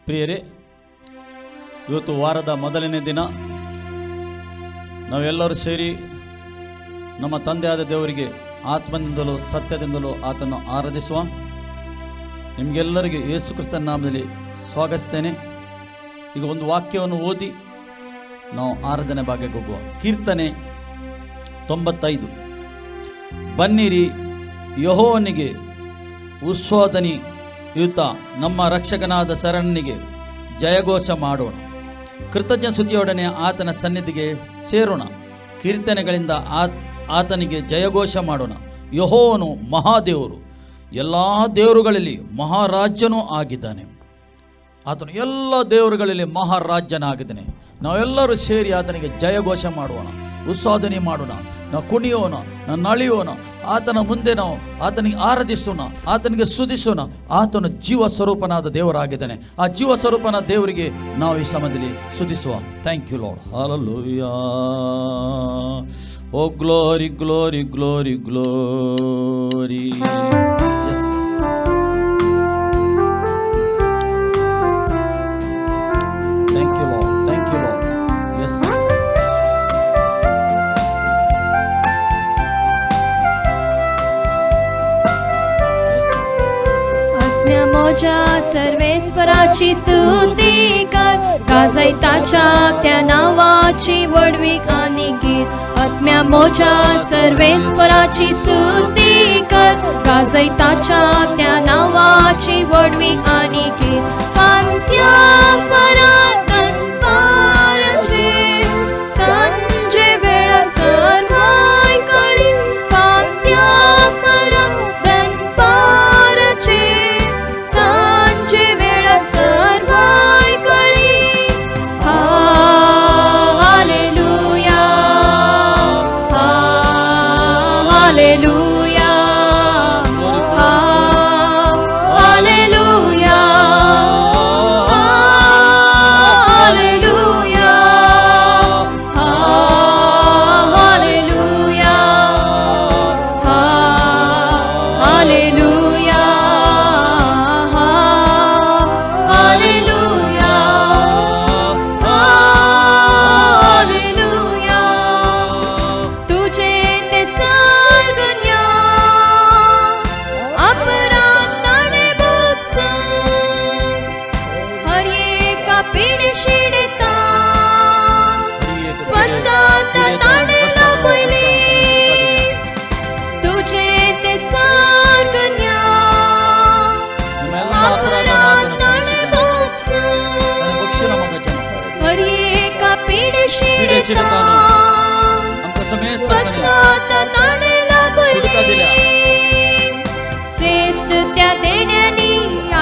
ಪ್ರಿಯರೇ, ಇವತ್ತು ವಾರದ ಮೊದಲನೇ ದಿನ. ನಾವೆಲ್ಲರೂ ಸೇರಿ ನಮ್ಮ ತಂದೆಯಾದ ದೇವರಿಗೆ ಆತ್ಮದಿಂದಲೂ ಸತ್ಯದಿಂದಲೂ ಆತನ್ನು ಆರಾಧಿಸುವ. ನಿಮಗೆಲ್ಲರಿಗೆ ಯೇಸು ಕ್ರಿಸ್ತನ ನಾಮದಲ್ಲಿ ಸ್ವಾಗತಿಸ್ತೇನೆ. ಈಗ ಒಂದು ವಾಕ್ಯವನ್ನು ಓದಿ ನಾವು ಆರಾಧನೆ ಭಾಗಕ್ಕೆ ಹೋಗುವ. ಕೀರ್ತನೆ 95. ಬನ್ನಿರಿ, ಯೆಹೋವನಿಗೆ ಉತ್ಸವಧ್ವನಿಯುತ ನಮ್ಮ ರಕ್ಷಕನಾದ ಶರಣನಿಗೆ ಜಯಘೋಷ ಮಾಡೋಣ. ಕೃತಜ್ಞ ಸ್ತುತಿಯೊಡನೆ ಆತನ ಸನ್ನಿಧಿಗೆ ಸೇರೋಣ. ಕೀರ್ತನೆಗಳಿಂದ ಆತನಿಗೆ ಜಯಘೋಷ ಮಾಡೋಣ. ಯೆಹೋವನು ಮಹಾದೇವರು, ಎಲ್ಲ ದೇವರುಗಳಲ್ಲಿ ಮಹಾರಾಜ್ಯನೂ ಆಗಿದ್ದಾನೆ. ಆತನು ಎಲ್ಲ ದೇವರುಗಳಲ್ಲಿ ಮಹಾರಾಜ್ಯನಾಗಿದ್ದಾನೆ. ನಾವೆಲ್ಲರೂ ಸೇರಿ ಆತನಿಗೆ ಜಯಘೋಷ ಮಾಡೋಣ, ಉತ್ಸಾಹಧ್ವನಿ ಮಾಡೋಣ. ನಾವು ಕುಣಿಯೋಣ, ನಾವು ನಳಿಯೋಣ. ಆತನ ಮುಂದೆ ನಾವು ಆತನಿಗೆ ಆರಾಧಿಸೋಣ, ಆತನಿಗೆ ಸ್ತುತಿಸೋಣ. ಆತನು ಜೀವ ಸ್ವರೂಪನಾದ ದೇವರಾಗಿದ್ದಾನೆ. ಆ ಜೀವ ಸ್ವರೂಪನ ದೇವರಿಗೆ ನಾವು ಈ ಸಮಯದಲ್ಲಿ ಸ್ತುತಿಸುವ. Thank you Lord. Hallelujah. Oh glory glory glory glory. Thank you Lord. Thank you Lord. Yes. मोजा सर्वेश्वराची स्तुती कर, गाजयताच्या त्या नावाची वडवीक आणि गीत. आत्म्या मोजा सर्वेश्वराची स्तुती कर, गाजयताच्या त्या नावाची वडवीक आणि गीत. कांत्या परातन पारचे सांजे वेळा सर्वाय कळी. कांत्या परातन पारचे सांजे वेळा सर्वाय कळी. Hallelujah, hallelujah, hallelujah, hallelujah, hallelujah, hallelujah, hallelujah, hallelujah. तुझे ते सर्गण्या अपराधाने बुक्स हर एका पिढीशिडता स्वस्तात ताणेला पयली. तुझे ते सर्गण्या अपराधाने बुक्स हर एका पिढीशिडता स्वस्तात ताणेला पयली. श्रेष्ठ त्या देण्यानी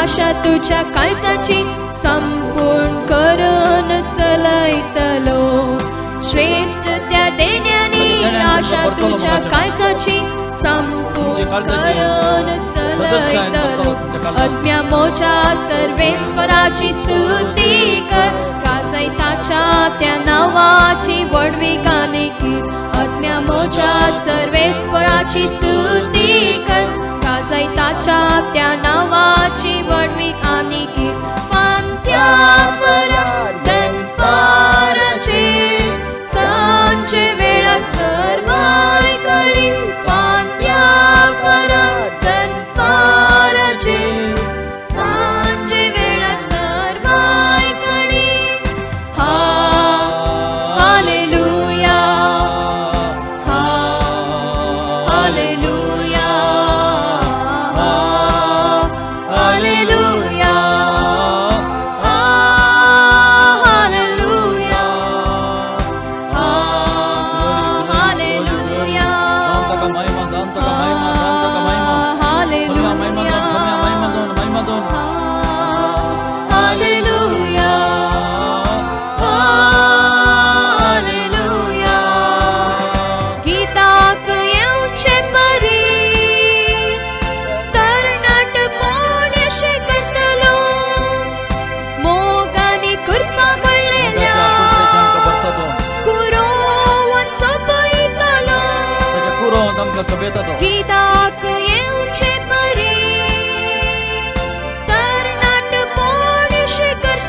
आशा तुझ्या काळजाची संपूर्ण करून सलयतलो. श्रेष्ठ त्या देण्यानी आशा तुझ्या काळजाची संपूर्ण करून सलयतलो. आत्म्या मोजा सर्वेश्वराची स्तुती कर, गाजयताच्या त्या नावाची वडवीक आणि गीत. आत्म्या मोजा सर्वेश्वराची स्तुती कर, गाजयताच्या त्या नावाची वडवीक आणि गीत. पांत्या परातन पारचे सांजे वेळा सर्वाय कळी. पांत्या परातन पारचे सांजे वेळा सर्वाय कळी. Hallelujah, hallelujah, hallelujah, hallelujah, hallelujah, hallelujah, hallelujah. गीताक येवचे परी तरणाटपण शिकतलो. मोगानी कृपा म्हणलेल्या कुरोवन सोपयतलो. गीताक येवचे परी तरणाटपण शिकतलो.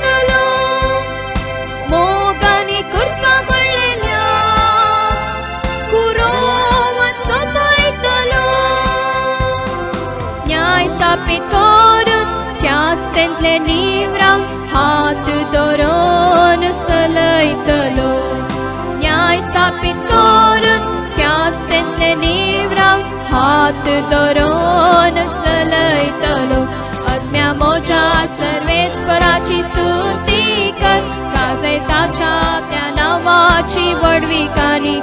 पहले नीवराव हाथ दोरोन सलैतलो न्याय स्थापित करून त्याच पहले नीवराव हाथ दोरोन सलैतलो आज्ञा मोजा सर्वेश्वराची स्तुती कर काजय ताच्या त्या नावाची वडविकानी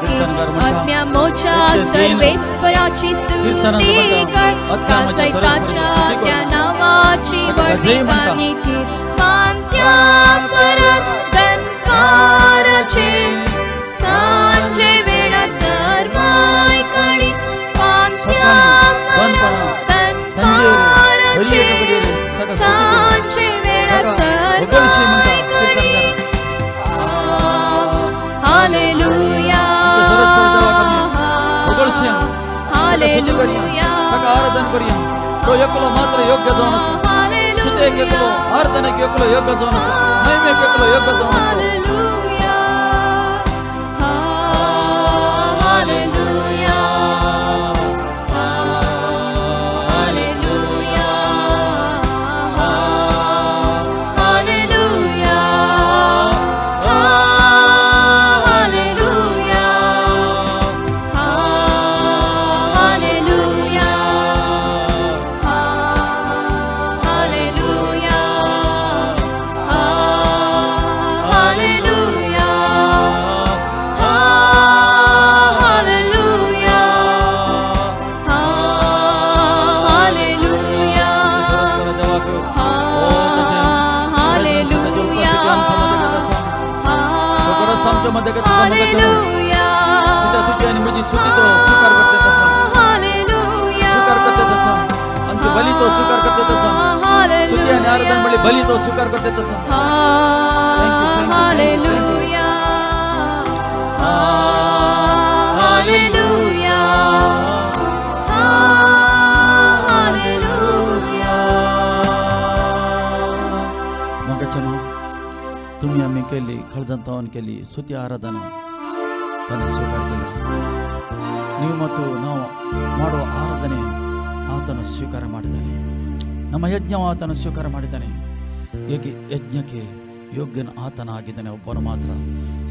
आज्ञा मोजा सर्वेश्वराची स्तुती कर काजय ताच्या त्या नावाची वडविकानी कांत्या परत दनकाराचे सांजे वेळा सर्वाय काळी कांत्या परत दनकाराचे सांजे वेळा सर्वाय काळी हालेलुया हालेलुया आराधन करूया तो एकलो मात्र योग्य जाऊन स्तुतेक एकलो आराधनेक एकलो योग्य जाऊन महिमेक एकलो योग्य जाऊन hallelujah hallelujah hallelujah hallelujah hallelujah hallelujah मध्ये तुझी आणि माझी स्तुती तो स्वीकार करते तसा स्वीकार करते तसा आमची बली तो स्वीकार करते तसा स्तुती आणि आराधना बळी बली तो स्वीकार करते तसा हालेलुया हालेलुया हालेलुया मग चलो तुम्ही आम्ही केली खळजंतावन केली ಸ್ತುತಿ ಆರಾಧನಾ ತನ್ನ ಸ್ವೀಕಾರ केला ನೀವು ಮತ್ತು ನಾವು ಮಾಡುವ ಆರಾಧನೆ ಆತನು ಸ್ವೀಕಾರ ಮಾಡಿದ್ದಾನೆ ನಮ್ಮ ಯಜ್ಞವು ಆತನು ಸ್ವೀಕಾರ ಮಾಡಿದ್ದಾನೆ ಹೇಗೆ ಯಜ್ಞಕ್ಕೆ ಯೋಗ್ಯನು ಆತನಾಗಿದ್ದಾನೆ ಒಬ್ಬನು ಮಾತ್ರ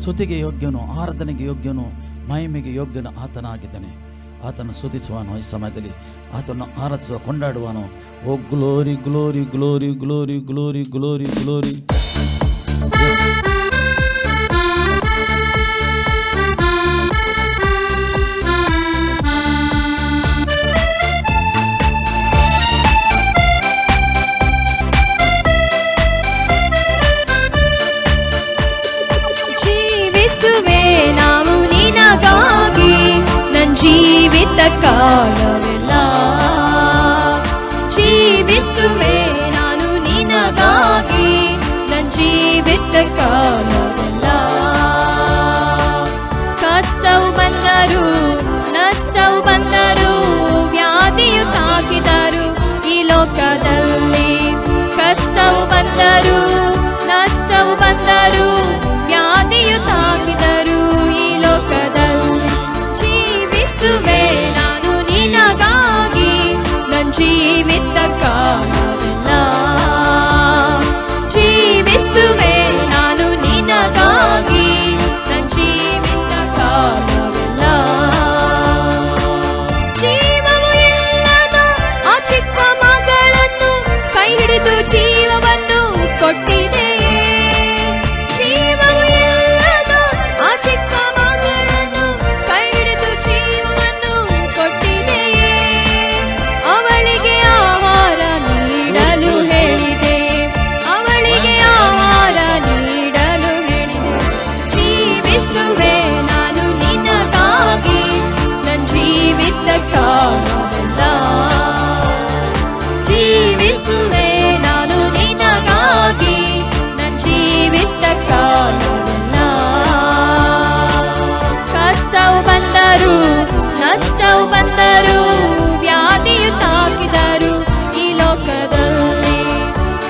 ಸ್ತುತಿಗೆ ಯೋಗ್ಯನು ಆರಾಧನೆಗೆ ಯೋಗ್ಯನು ಮಹಿಮೆಗೆ ಯೋಗ್ಯನು ಆತನಾಗಿದ್ದಾನೆ ಆತನು ಸ್ತುತಿಸುವನು ಈ ಸಮಯದಲ್ಲಿ ಆತನು ಆರಾಧಿಸುವ ಕೊಂಡಾಡುವನು oh glory glory glory glory glory glory glory ಜೀವಿಸುವೆ ನಾವು ನಿನಗಾಗಿ ನನ್ನ ಜೀವಿತ ಕಾಲವೆಲ್ಲ ಜೀವಿಸುವೆ ನಾನು ನಿನಗಾಗಿ ನನ್ನ ಜೀವಿತ ಕಾಲವೆಲ್ಲ ಕಷ್ಟವು ಬಂದರು ನಷ್ಟವು ಬಂದರು ವ್ಯಾಧಿಯು ತಾಕಿದರು ಈ ಲೋಕದಲ್ಲಿ ಕಷ್ಟವು ಬಂದರು ನಷ್ಟವು ಬಂದರು ವ್ಯಾಧಿಯು ತಾಕಿದರು ಈ ಲೋಕದಲ್ಲಿ ಜೀವಿಸುವೆ ನಾನು ನಿನಗಾಗಿ ನನ್ನ ಜೀವಿತ ಕಾಲವೆಲ್ಲ ಜೀವಿಸುವೆ ನಾನು ನಿನಗಾಗಿ ನನ್ನ ಜೀವಿತ ಕಾಲವೆಲ್ಲ ಜೀವವು ಇಲ್ಲದ ಆ ಚಿಕ್ಕ ಮಗಳನ್ನು ಕೈ ಹಿಡಿದು ಜೀವವನ್ನು ಕೊಟ್ಟಿದೆ ಜೀವವು ಇಲ್ಲದ ಆ ಚಿಕ್ಕ ಮಗಳನ್ನು ಕೈ ಹಿಡಿದು ಜೀವವನ್ನು ಕೊಟ್ಟಿದೆ ಅವಳಿಗೆ ಆಹಾರ ನೀಡಲು ಹೇಳಿದೆ ಅವಳಿಗೆ ಆಹಾರ ನೀಡಲು ಹೇಳಿದೆ ಜೀವಿಸುವೆ ನಾನು ನಿನಗಾಗಿ ನನ್ನ ಜೀವಿತ ಕಾಲವೆಲ್ಲ ಜೀವಿಸುವೆ ನಾನು ನಿನಗಾಗಿ ನನ್ನ ಜೀವಿತ ಕಾಲವೆಲ್ಲ ಕಷ್ಟವು ಬಂದರು ನಷ್ಟವು ಬಂದರು ವ್ಯಾಧಿಯು ತಾಕಿದರು ಈ ಲೋಕದಲ್ಲಿ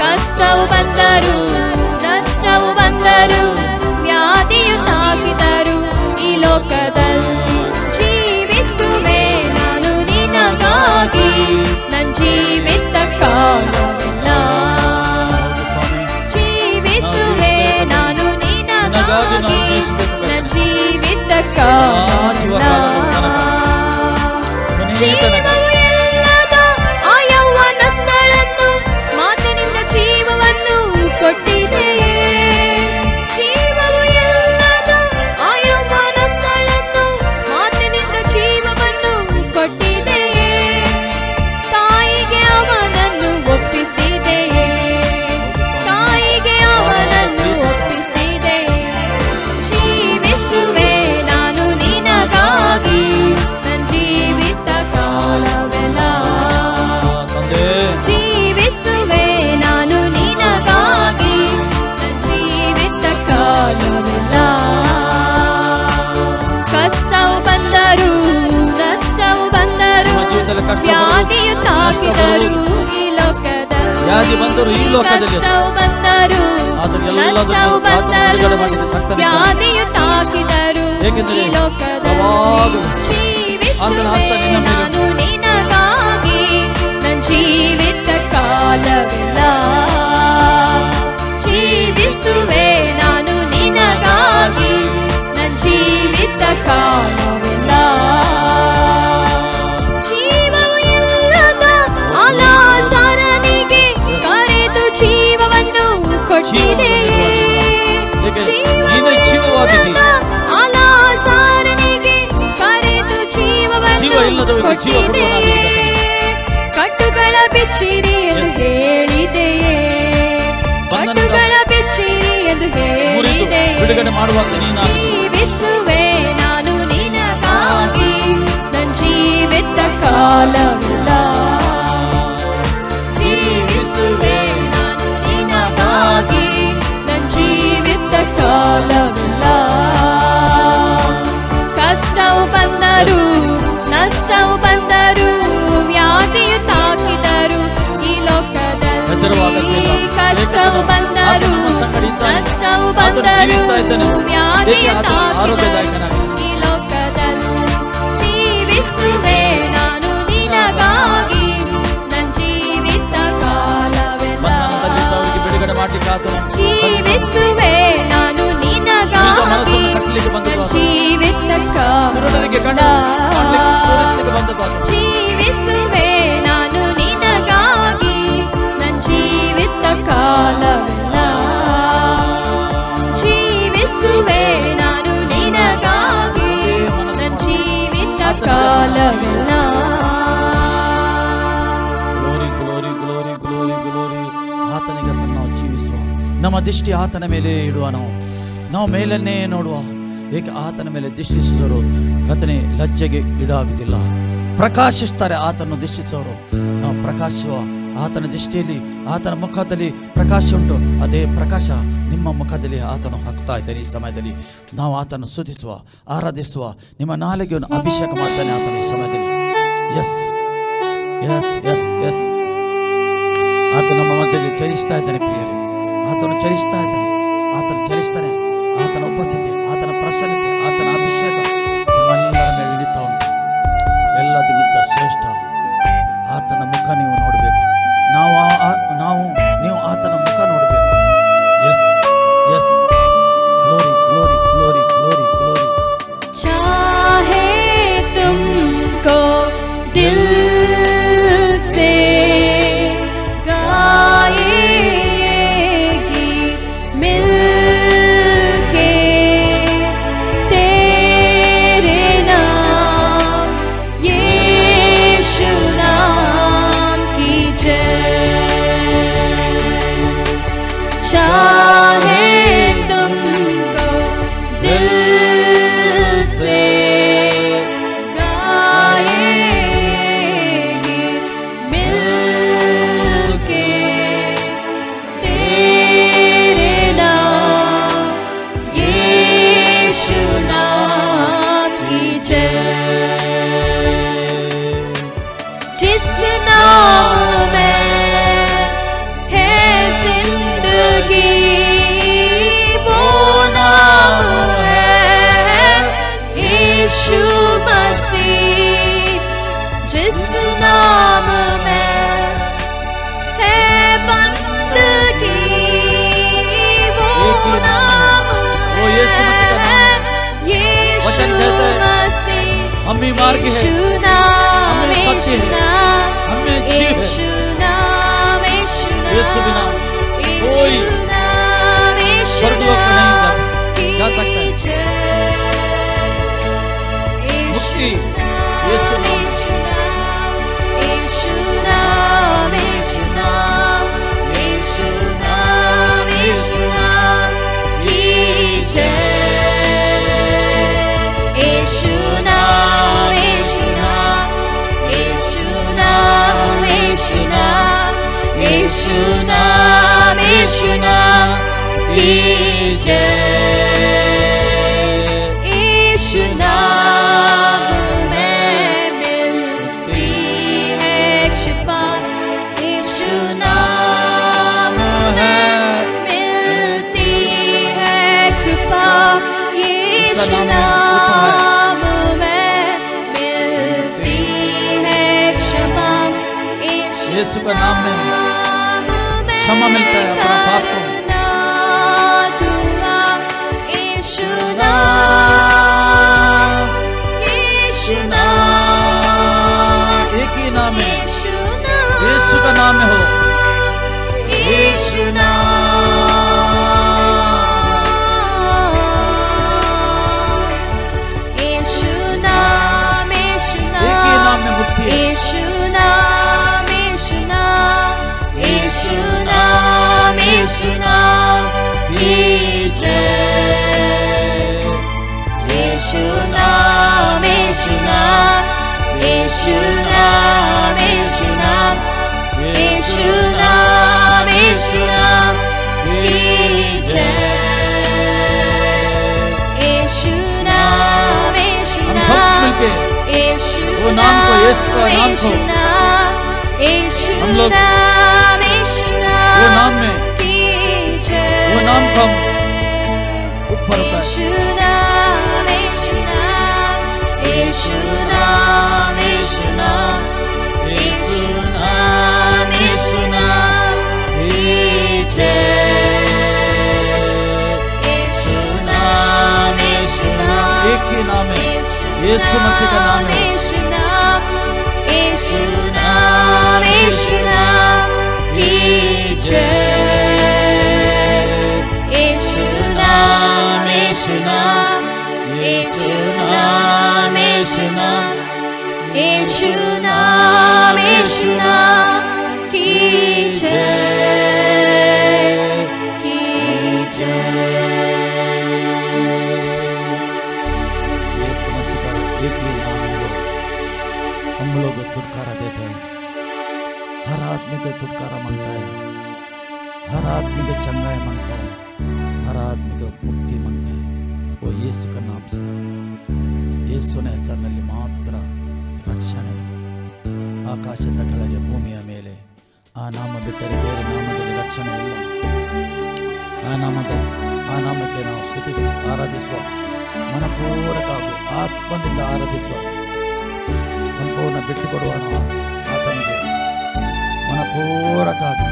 ಕಷ್ಟವು ಬಂದರು ನಷ್ಟವು ಬಂದರು ವ್ಯಾಧಿಯು ತಾಕಿದರು ಈ ಲೋಕದಲ್ಲಿ ಜೀವಿಸುವೆ ನಾನು ನಿನಗಾಗಿ ನನ್ನ ಜೀವಿತ ಕಾಲವೆಲ್ಲ ಕೀರ್ತನೆಗಳು. ಜೀವವು ಇಲ್ಲದ ಆ ಯೌವನಸ್ಥಳನ್ನು ಮಾತಿನಿಂದ ಜೀವವನ್ನು ಕೊಟ್ಟಿದೆಯೇ. ಜೀವವು ಇಲ್ಲದ ಆ ಯೌವನಸ್ಥಳನ್ನು ಮಾತಿನಿಂದ ಜೀವವನ್ನು ಕೊಟ್ಟಿದೆಯೇ. ತಾಯಿಗೆ ಅವನನ್ನು ಒಪ್ಪಿಸಿದೆಯೇ. ತಾಯಿಗೆ ಅವನನ್ನು ಒಪ್ಪಿಸಿದೆಯೇ. ಜೀವಿಸುವೆ ನಾನು ನಿನಗಾಗಿ ನನ್ನ ಜೀವಿತ ಕಾಲವೆಲ್ಲ. ತಂದೆ ಜೀವಿಸುವೆ ನಾನು ನಿನಗಾಗಿ ನನ್ನ ಜೀವಿತ ಕಾಲವೆಲ್ಲ. ಕಷ್ಟವು ಬಂದರು ನಷ್ಟವು ಬಂದರು ನಮ್ಮ ಜೀವಿತದಲ್ಲಿ ಕಷ್ಟ ವ್ಯಾಧಿಯು ತಾಕಿದರು ಈ ಲೋಕದಲ್ಲಿ. ವ್ಯಾಧಿ ಬಂದರು ಈ ಲೋಕದಲ್ಲಿ. ಕಷ್ಟವು ಬಂದರು ಆದರೆ ಎಲ್ಲದನ್ನೂ ನಷ್ಟವು ಆತನು ಬಂದರು ಬಿಡುಗಡೆ ಮಾಡಲಿಕ್ಕೆ ಶಕ್ತನಿದ್ದಾನೆ. ವ್ಯಾಧಿಯು ತಾಕಿದರು ಏಕೆಂದರೆ ಈ ಲೋಕದಲ್ಲಿ. ಯಾವಾಗಲೂ ಆತನ ಜೀವಿಸುವೆ ಹಸ್ತ ನಿನ್ನ ಮೇಲೆ ನಾನು ನಿನಗಾಗಿ ನನ್ನ ಜೀವಿತ ಕಾಲವೆಲ್ಲ. ಜೀವಿಸುವೆ ನಾನು ನಿನಗಾಗಿ ನನ್ನ ಜೀವಿತ ಕಾಲವೆಲ್ಲ. ಜೀವವು ಇಲ್ಲದ ಆ ಲಾಜರನಿಗೆ ಕರೆದು ಜೀವವನ್ನು ಕೊಟ್ಟಿದೆಯೇ. ಏಕೆ? ಜೀವವು ನೀನೇ ಜೀವವಾಗಿದ್ದೀ. ಇಲ್ಲದ ಆ ಲಾಜರನಿಗೆ ಕರೆದು ಜೀವ ಇಲ್ಲದವರಿಗೆ ಜೀವ ಕೊಡುವವನಾಗಿದ್ದೀ. ಕಟ್ಟುಗಳ ಬಿಚ್ಚಿರಿ ಎಂದು ಹೇಳಿದೆಯೇ. ಕಟ್ಟುಗಳ ಬಿಚ್ಚಿರಿ ಎಂದು ಮುರಿದು ಹೇಳಿದೆಯೇ. ಬಿಡುಗಡೆ ಮಾಡುವಂತ ನೀನಾಗಿ. ಜೀವಿಸುವೆ ನಾನು ನಿನಗಾಗಿ ನನ್ನ ಜೀವಿತ ಕಾಲವೆಲ್ಲ. ಜೀವಿಸುವೆ ನಾನು ನಿನಗಾಗಿ ನನ್ನ ಜೀವಿತ ಕಾಲವೆಲ್ಲ. ಕಷ್ಟವು ಬಂದರು ನಷ್ಟವು ಬಂದರು ವ್ಯಾಧಿಯು ತಾಕಿದರು ಈ ಎಚ್ಚರವಾಗಬೇಕ. ಲೋಕದಲ್ಲಿ. ಕಷ್ಟವು ಬಂದರು ಆತನು ನಮ್ಮ ಸಂಗಡ ಇದ್ದಾನೆ. ನಷ್ಟವು ಆತನು ಬಂದರು ಜೀವಿಸ್ತಾ ಇದ್ದಾನೆ. ವ್ಯಾಧಿಯು ಏಕೆ ಆತನು ತಾಕಿದರು ಆರೋಗ್ಯದಾಯಕನಾಗಿ. ಈ ಲೋಕದಲ್ಲಿ. ಜೀವಿಸುವೆ ನಾನು ನಿನಗಾಗಿ ನನ್ನ ಜೀವಿತ ಕಾಲವೆಲ್ಲ. ಬಂಧನದಲ್ಲಿದ್ದವರಿಗೆ ಬಿಡುಗಡೆ ಮಾಡಲಿಕ್ಕೆ ಆತನು ಜೀವಿಸುವೆ ನಾನು ನಿನಗಾಗಿ ಮನಸ್ಸನ್ನು ಕಟ್ಟಲಿಕ್ಕೆ ಬಂದದ್ದು ನನ್ನ ಆತನು. ಜೀವಿತ ಕುರುಡರಿಗೆ ಕಣ್ಣು ಕಾಣಲಿಕ್ಕೆ ತೋರಿಸಲಿಕ್ಕೆ ಬಂದದ್ದು ಆತನು. ಜೀವಿಸುವೆ ನಾನು ನಿನಗಾಗಿ ನನ್ನ ಜೀವಿತ ಕಾಲವೆಲ್ಲ. ಜೀವಿಸುವೆ ನಾನು ನಿನಗಾಗಿ ನನ್ನ ಜೀವಿತ ಕಾಲವೆಲ್ಲ. Glory glory glory glory glory. ಆತನಿಗೆ ಸಹ ನಾವು ಜೀವಿಸುವ, ನಮ್ಮ ದೃಷ್ಟಿ ಆತನ ಮೇಲೆ ಇಡುವ. ನಾವು ಮೇಲನ್ನೇ ನೋಡುವ. ಏಕೆ ಆತನ ಮೇಲೆ ದೃಷ್ಟಿಸಿದವರು ಕಥನೆ ಲಜ್ಜೆಗೆ ಈಡಾಗುವುದಿಲ್ಲ. ಪ್ರಕಾಶಿಸ್ತಾರೆ ಆತನ ದೃಷ್ಟಿಸುವವರು. ನಾವು ಪ್ರಕಾಶಿಸುವ. ಆತನ ದೃಷ್ಟಿಯಲ್ಲಿ ಆತನ ಮುಖದಲ್ಲಿ ಪ್ರಕಾಶ ಉಂಟು. ಅದೇ ಪ್ರಕಾಶ ನಿಮ್ಮ ಮುಖದಲ್ಲಿ ಆತನು ಹಾಕ್ತಾ ಇದ್ದಾನೆ. ಈ ಸಮಯದಲ್ಲಿ ನಾವು ಆತನು ಸ್ತುತಿಸುವ, ಆರಾಧಿಸುವ. ನಿಮ್ಮ ನಾಲಿಗೆಯನ್ನು ಅಭಿಷೇಕ ಮಾಡ್ತಾನೆ ಆತನ ಈ ಸಮಯದಲ್ಲಿ. ಎಸ್ ಎಸ್ ಎಸ್ ಎಸ್ ಆತ ನಮ್ಮ ಮಧ್ಯದಲ್ಲಿ ಚಲಿಸ್ತಾ ಇದ್ದಾನೆ ಪ್ರಿಯರೇ. ಆತನು ಚಲಿಸ್ತಾ ಇದ್ದಾನೆ. ಆತನು ಚಲಿಸ್ತಾನೆ. ಆತನ ಉಪಸ್ಥಿತಿ, ಆತನ ಪ್ರಸನ್ನತೆ, ಆತನ ಅಭಿಷೇಕ ನಿಮ್ಮೆಲ್ಲರ ಮೇಲೆ ಇಳಿತಾ ಉಂಟು. ಎಲ್ಲದಕ್ಕಿಂತ ಶ್ರೇಷ್ಠ ಆತನ ಮುಖ ನೀವು ನೋಡಬೇಕು. ನೀವು ಆತನ ಮುಖ ನೋಡಬೇಕು. Yes yes glory glory glory glory glory. चाहे तुमको दिल से गाए गीत मिलके तेरे नाम यीशु नाम की जय। चाहे तुमको दिल से गाएंगे मिलके तेरे नाम यीशु नाम की जय। जिस नाम में है जिंदगी वो नाम है यीशु मसीह। जिस नाम में है बंदगी वो नाम वो यीशु मसीह का नाम। है यीशु वचन कहता है, मसीह। हम बीमार की है, यीशु नाम शक्ति है, हमें जीव है। यीशु बिना कोई स्वर्गलोक में नहीं जा सकता है। मुक्ति यीशु नाम। यीशु नाम में मिलती है शिफा, यीशु नाम में मिलती है कृपा, यीशु नाम में मिलती है क्षमा, यीशु का नाम में क्षमा मिलता है अपना पाप को। एक ही नाम है, यीशु का नाम में हो। यीशु नाम, एक ही नाम में मुक्ति है। यीशु नाम, यीशु नाम की जय। यीशु नाम, यीशु नाम, यीशु नाम, यीशु नाम, यीशु नाम, यीशु नाम की जय। यीशु नाम, यीशु नाम, यीशु वो नाम को, यीशु का नाम को यीशु हम लोग नाम, यीशु वो नाम में, की जय। वो नाम को हम ऊपर उठाएं। यीशु नाम, यीशु नाम, यीशु नाम, यीशु नाम, यीशु नाम, यीशु नाम की जय। यीशु नाम, यीशु नाम, एक ही नाम है, यीशु मसीह का नाम है। यीशु नाम, यीशु नाम, यीशु नाम की जय। यीशु नाम, यीशु नाम, यीशु नाम, यीशु नाम, यीशु नाम, यीशु नाम की जय, की जय। यीशु मसीह का एक ही नाम है, हम लोग को छुटकारा देते हैं। हर आदमी को छुटकारा मांगता है, हर आदमी को चंगाई मांगता है, हर आदमी को मुक्ति मांगता है। वो यीशु का नाम से, ಯೇಸುವಿನ ಹೆಸರಿನಲ್ಲಿ ಮಾತ್ರ ರಕ್ಷಣೆ. ಆಕಾಶದ ಕೆಳಗೆ ಭೂಮಿಯ ಮೇಲೆ ಆ ನಾಮ ಬಿಟ್ಟರೆ ಬೇರೆ ನಾಮದಲ್ಲಿ ರಕ್ಷಣೆ ಇಲ್ಲ. ಆ ನಾಮಕ್ಕೆ ನಾವು ಸ್ತುತಿಸಿ ಆರಾಧಿಸುವ, ಮನಪೂರ್ವಕವಾಗಿ ಆತ್ಮದಿಂದ ಆರಾಧಿಸುವ, ಸಂಪೂರ್ಣ ಬಿಟ್ಟುಕೊಡುವ ನಾವು ಆತನಿಗೆ ಮನಪೂರ್ವಕವಾಗಿ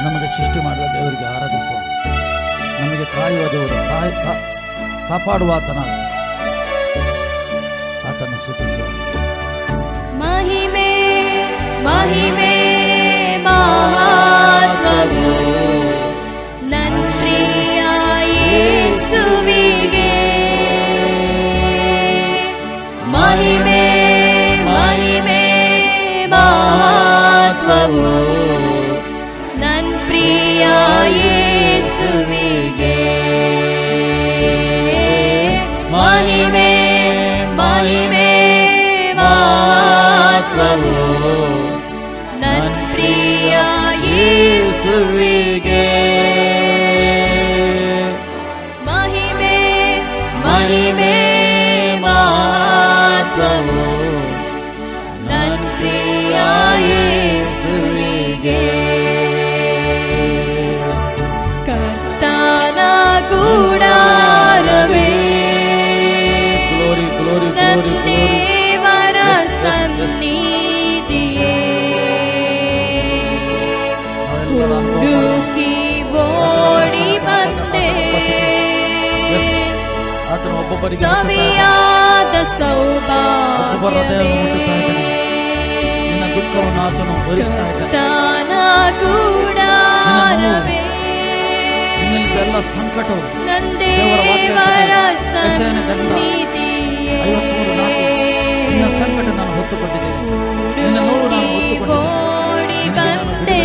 ನಮಗೆ ಸೃಷ್ಟಿ ಮಾಡುವ ದೇವರಿಗೆ ಆರಾಧಿಸುವ, ನಮಗೆ ಕಾಯುವ ದೇವರು, ಕಾಪಾಡುವ ಆತನ ಸ್ತುತಿಸುವ. ಮಹಿಮೆ ಮಹಿಮೆ ಮಹಾತ್ಮವು ನನ್ನ ಪ್ರಿಯ ಯೇಸುವಿಗೆ. ಮಹಿಮೆ ಮಹಿಮೆ ಮಹಾತ್ಮವು ನನ್ನ ಪ್ರಿಯ ಯೇಸುವಿಗೆ. ಮಹಿಮೆ ಮಹಿಮೆ ಮಹಾತ್ಮವು ನನ್ನ ಪ್ರಿಯ ಯೇಸುವಿಗೆ. ಮಹಿಮೆ ಮಹಿಮೆ ಮಹಾತ್ಮವು ನನ್ನ ಪ್ರಿಯ ಯೇಸುವಿಗೆ. ಕರ್ತನ ಗುಡಾರವೇ ದೇವರ ಸನ್ನಿಧಿಯೇ, ಹುಡುಕಿ ಓಡಿ ಬಂದೆ ಸವಿಯಾದ ಸೌಭಾಗ್ಯವೇ. ದುಃಖವನ್ನು ಆತನು ಭರಿಸ್ತಾ ಇದ್ದಾನೆ. ತಾನ ಕೂಡಾರವೇ ನಿನ್ನೆಲ್ಲ ಸಂಕಟವು ನನ್ನ ದೇವರ ದೇವರ ಯೆಶಾಯನ ಗ್ರಂಥ ಸನ್ನಿಧಿಯೇ 53:4 ನಿನ್ನ ಸಂಕಟ ನಾನು ಹೊತ್ತುಕೊಂಡಿದ್ದೇನೆ, ನಿನ್ನ ನೋವು ನಾನು ಹೊತ್ತುಕೊಂಡಿದ್ದೇನೆ, ಓಡಿ ಬಂದೆ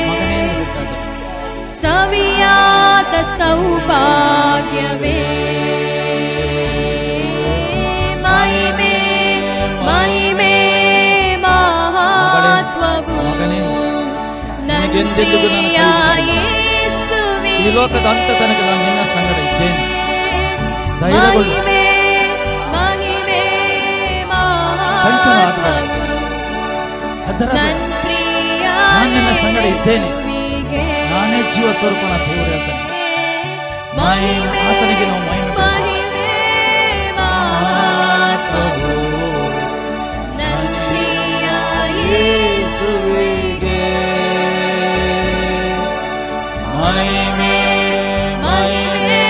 ಮಗನೇ ಎಂದು ಬಿಟ್ಟಾಗ ಸವಿಯಾದ ಸೌಭಾಗ್ಯವೇ ಮಹಿಮೆ ಮಹಿಮೆ ಮಹತ್ವವು ಮಗನೇ, ನನ್ನ ನಿನಗೆಂದೆಂದಿಗೂ ನನ್ನ ಪ್ರಿಯ ಕೈ ಯೇಸುವೇ. ಈ ಲೋಕದ ಅಂತ ತನಕ ನಾನು ನಿನ್ನ ಸಂಗಡ ಇದ್ದೇನೆ. ಧೈರ್ಯಗೊಳ್ಳು, ಮಹಿಮೆ ಮಹಿಮೆ ಚಂಚಲ ಆಗಬೇಡ, ಮಹತ್ವವು ಹೆದರಬೇಡ. ನನ್ನ ಪ್ರಿಯ ನಾನು ನಿನ್ನ ಸಂಗಡ ಇದ್ದೇನೆ. ಯೇಸುವಿಗೆ. ನಾನೇ ಜೀವ ಸ್ವರೂಪನ ದೇವರು ಹೇಳ್ತಾನೆ. ಮಹಿಮೆ ಆತನಿಗೆ ನಾವು ಮಹಿಮೆ ಮಹಿಮೆ ಮಹತ್ವವು ನನ್ನ ಪ್ರಿಯ ಯೇಸುವಿಗೆ. ಮಹಿಮೆ ಮಹಿಮೆ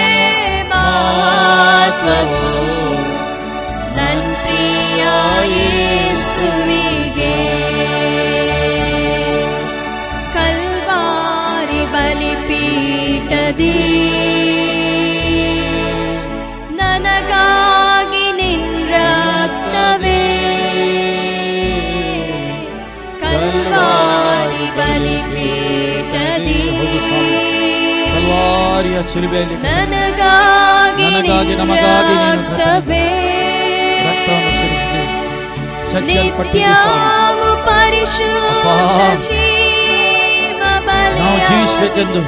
ಮಹತ್ವವು ನನ್ನ ಪ್ರಿಯ ಯೇಸುವಿಗೆ. ಕಲ್ವಾರಿ ಬಲಿಪೀಠದಿ ನನಗಾಗಿ ನಿನ್ನ ರಕ್ತವೇ. ಕಲ್ವಾರಿ ಬಲಿಪೀಠದಿ ಕಲ್ವಾರಿಯ ಶಿಲುಬೆಯಲ್ಲಿ ನನಗಾಗಿ ನನಗಾಗಿ ನಿನ್ನ ನಮಗಾಗಿ ನೀನು ರಕ್ತವೇ. ರಕ್ತವನ್ನು ಸುರಿಸಿದೆ. ಚಚ್ಚಲ್ಪಟ್ಟಿದ್ದು ಸಾಕು. ನಿತ್ಯವೂ ಪರಿಶುದ್ಧ ಅಪ್ಪಾ, ಜೀವ ನಾವು ಬಲಿಯ ಜೀವಿಸಬೇಕೆಂದು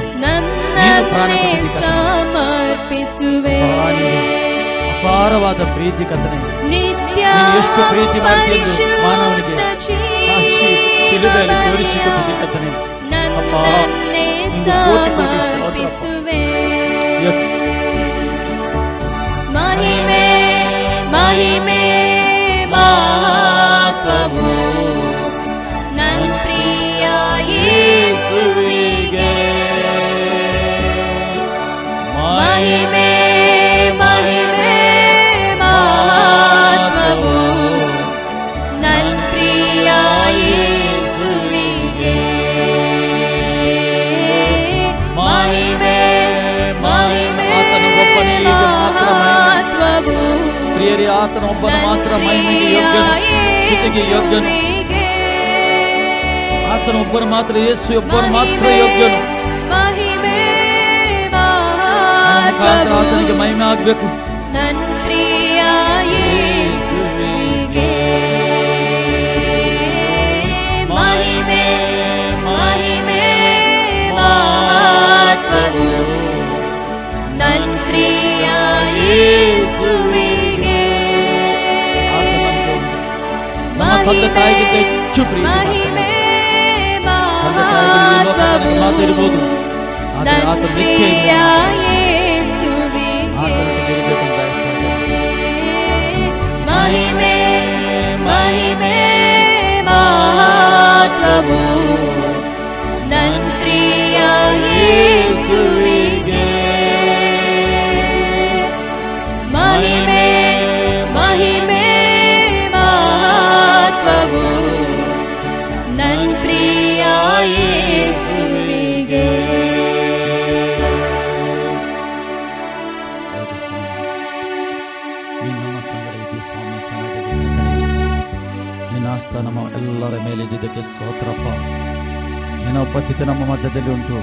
ನೀನು ಪ್ರಾಣ ನನ್ನನ್ನೇ ಕೊಟ್ಟಿದ್ದೀ ಕರ್ತನೇ. ಸಮರ್ಪಿಸುವೆ. ಅಪ್ಪಾ, ನಿನಗೆ ಅಪಾರವಾದ ಪ್ರೀತಿ ಕರ್ತನೆ. ನಿತ್ಯ ನೀನು ಎಷ್ಟು ಪ್ರೀತಿ ಮಾಡ್ತೀಯ ಎಂದು ಮಾನವನಿಗೆ ಪರಿಶುದ್ಧ ಸಾಕ್ಷಿ ಶಿಲುಬೆಯಲ್ಲಿ ತೋರಿಸಿಕೊಟ್ಟಿದ್ದೀ ಕರ್ತನೆ. ಅಪ್ಪಾ, ನನ್ನನ್ನೇ ನಿನಗೆ ಕೋಟಿ ಕೋಟಿ ಸ್ತೋತ್ರ. ಸಮರ್ಪಿಸುವೆ. Yes. ಮಹಿಮೆ ಮಹಿಮೆ ಮಹತ್ವವು ನನ್ನ ಪ್ರಿಯ ಯೇಸುವಿಗೆ. ಮಹಿಮೆ ಮಹಿಮೆ ಮಹತ್ವವು ನನ್ನ ಪ್ರಿಯ ಯೇಸುವಿಗೆ. ಮಹಿಮೆ ಮಹಿಮೆ ಆತನು ಒಬ್ಬನೇ ಈಗ ಮಾತ್ರ ಮಹತ್ವವು ಪ್ರಿಯರೇ, ಆತನ ಒಬ್ಬನ ಮಾತ್ರ ಮಹಿಮೆಗೆ ಯೋಗ್ಯನು, ಸ್ತುತಿಗೆ ಯೋಗ್ಯನು. ಆತನ ಒಬ್ಬನು ಮಾತ್ರ, ಯೇಸು ಒಬ್ಬನು ಮಾತ್ರ ಯೋಗ್ಯನು. ಮಹಿಮೆ ಮುಖಾಂತರ ಆತನಿಗೆ ಮಹಿಮೆ ಆಗಬೇಕು. ನನ್ನ ಪ್ರಿಯ ಯೇಸುವಿಗೆ. ಮಹಿಮೆ ಮಹಿಮೆ ಮಹತ್ವವು ನನ್ನ ಪ್ರಿಯ ಯೇಸುವಿಗೆ. ನಮ್ಮ ತಂದೆ ತಾಯಿಗಿಂತ ಹೆಚ್ಚು ಪ್ರೀತಿ ಮಹಿಮೆ ತಂದೆ ತಾಯಿಗಳಿಗೆ ಈ ಲೋಕದಲ್ಲಿ ಮಾತಿರ್ಬೋದು, ಆದರೆ ನನ್ನ ಆತ ನಿತ್ಯ ಪ್ರಿಯ ಇರುವನು. ಯೇಸುವಿಗೆ. ಆತನಿಗೆ ಇರಬೇಕೆಂದು ಬಯಸ್ತಾ ಇದ್ದೇನೆ. ಮಹಿಮೆ ಮಹಿಮೆ ಮಹತ್ವವು ನನ್ನ ಪ್ರಿಯ ಯೇಸುವಿಗೆ. ಮಹಿಮೆ ಮಹಿಮೆ ಮಹತ್ವವು ನನ್ನ ಪ್ರಿಯ ಯೇಸುವಿಗೆ. ಹೌದು ಸ್ವಾಮಿ, ನೀನು ನಮ್ಮ ಸಂಗಡ ಇದ್ದೀ ಸ್ವಾಮಿ. ಸಮಯದಲ್ಲಿ ನಿನ್ನ ಹಸ್ತ ನಮ್ಮ ಎಲ್ಲರ ಮೇಲೆ ಇದ್ದಿದ್ದಕ್ಕೆ ಸ್ತೋತ್ರಪ್ಪ. ನಿನ್ನ ಉಪಸ್ಥಿತಿ ನಮ್ಮ ಮಧ್ಯದಲ್ಲಿ ಉಂಟು,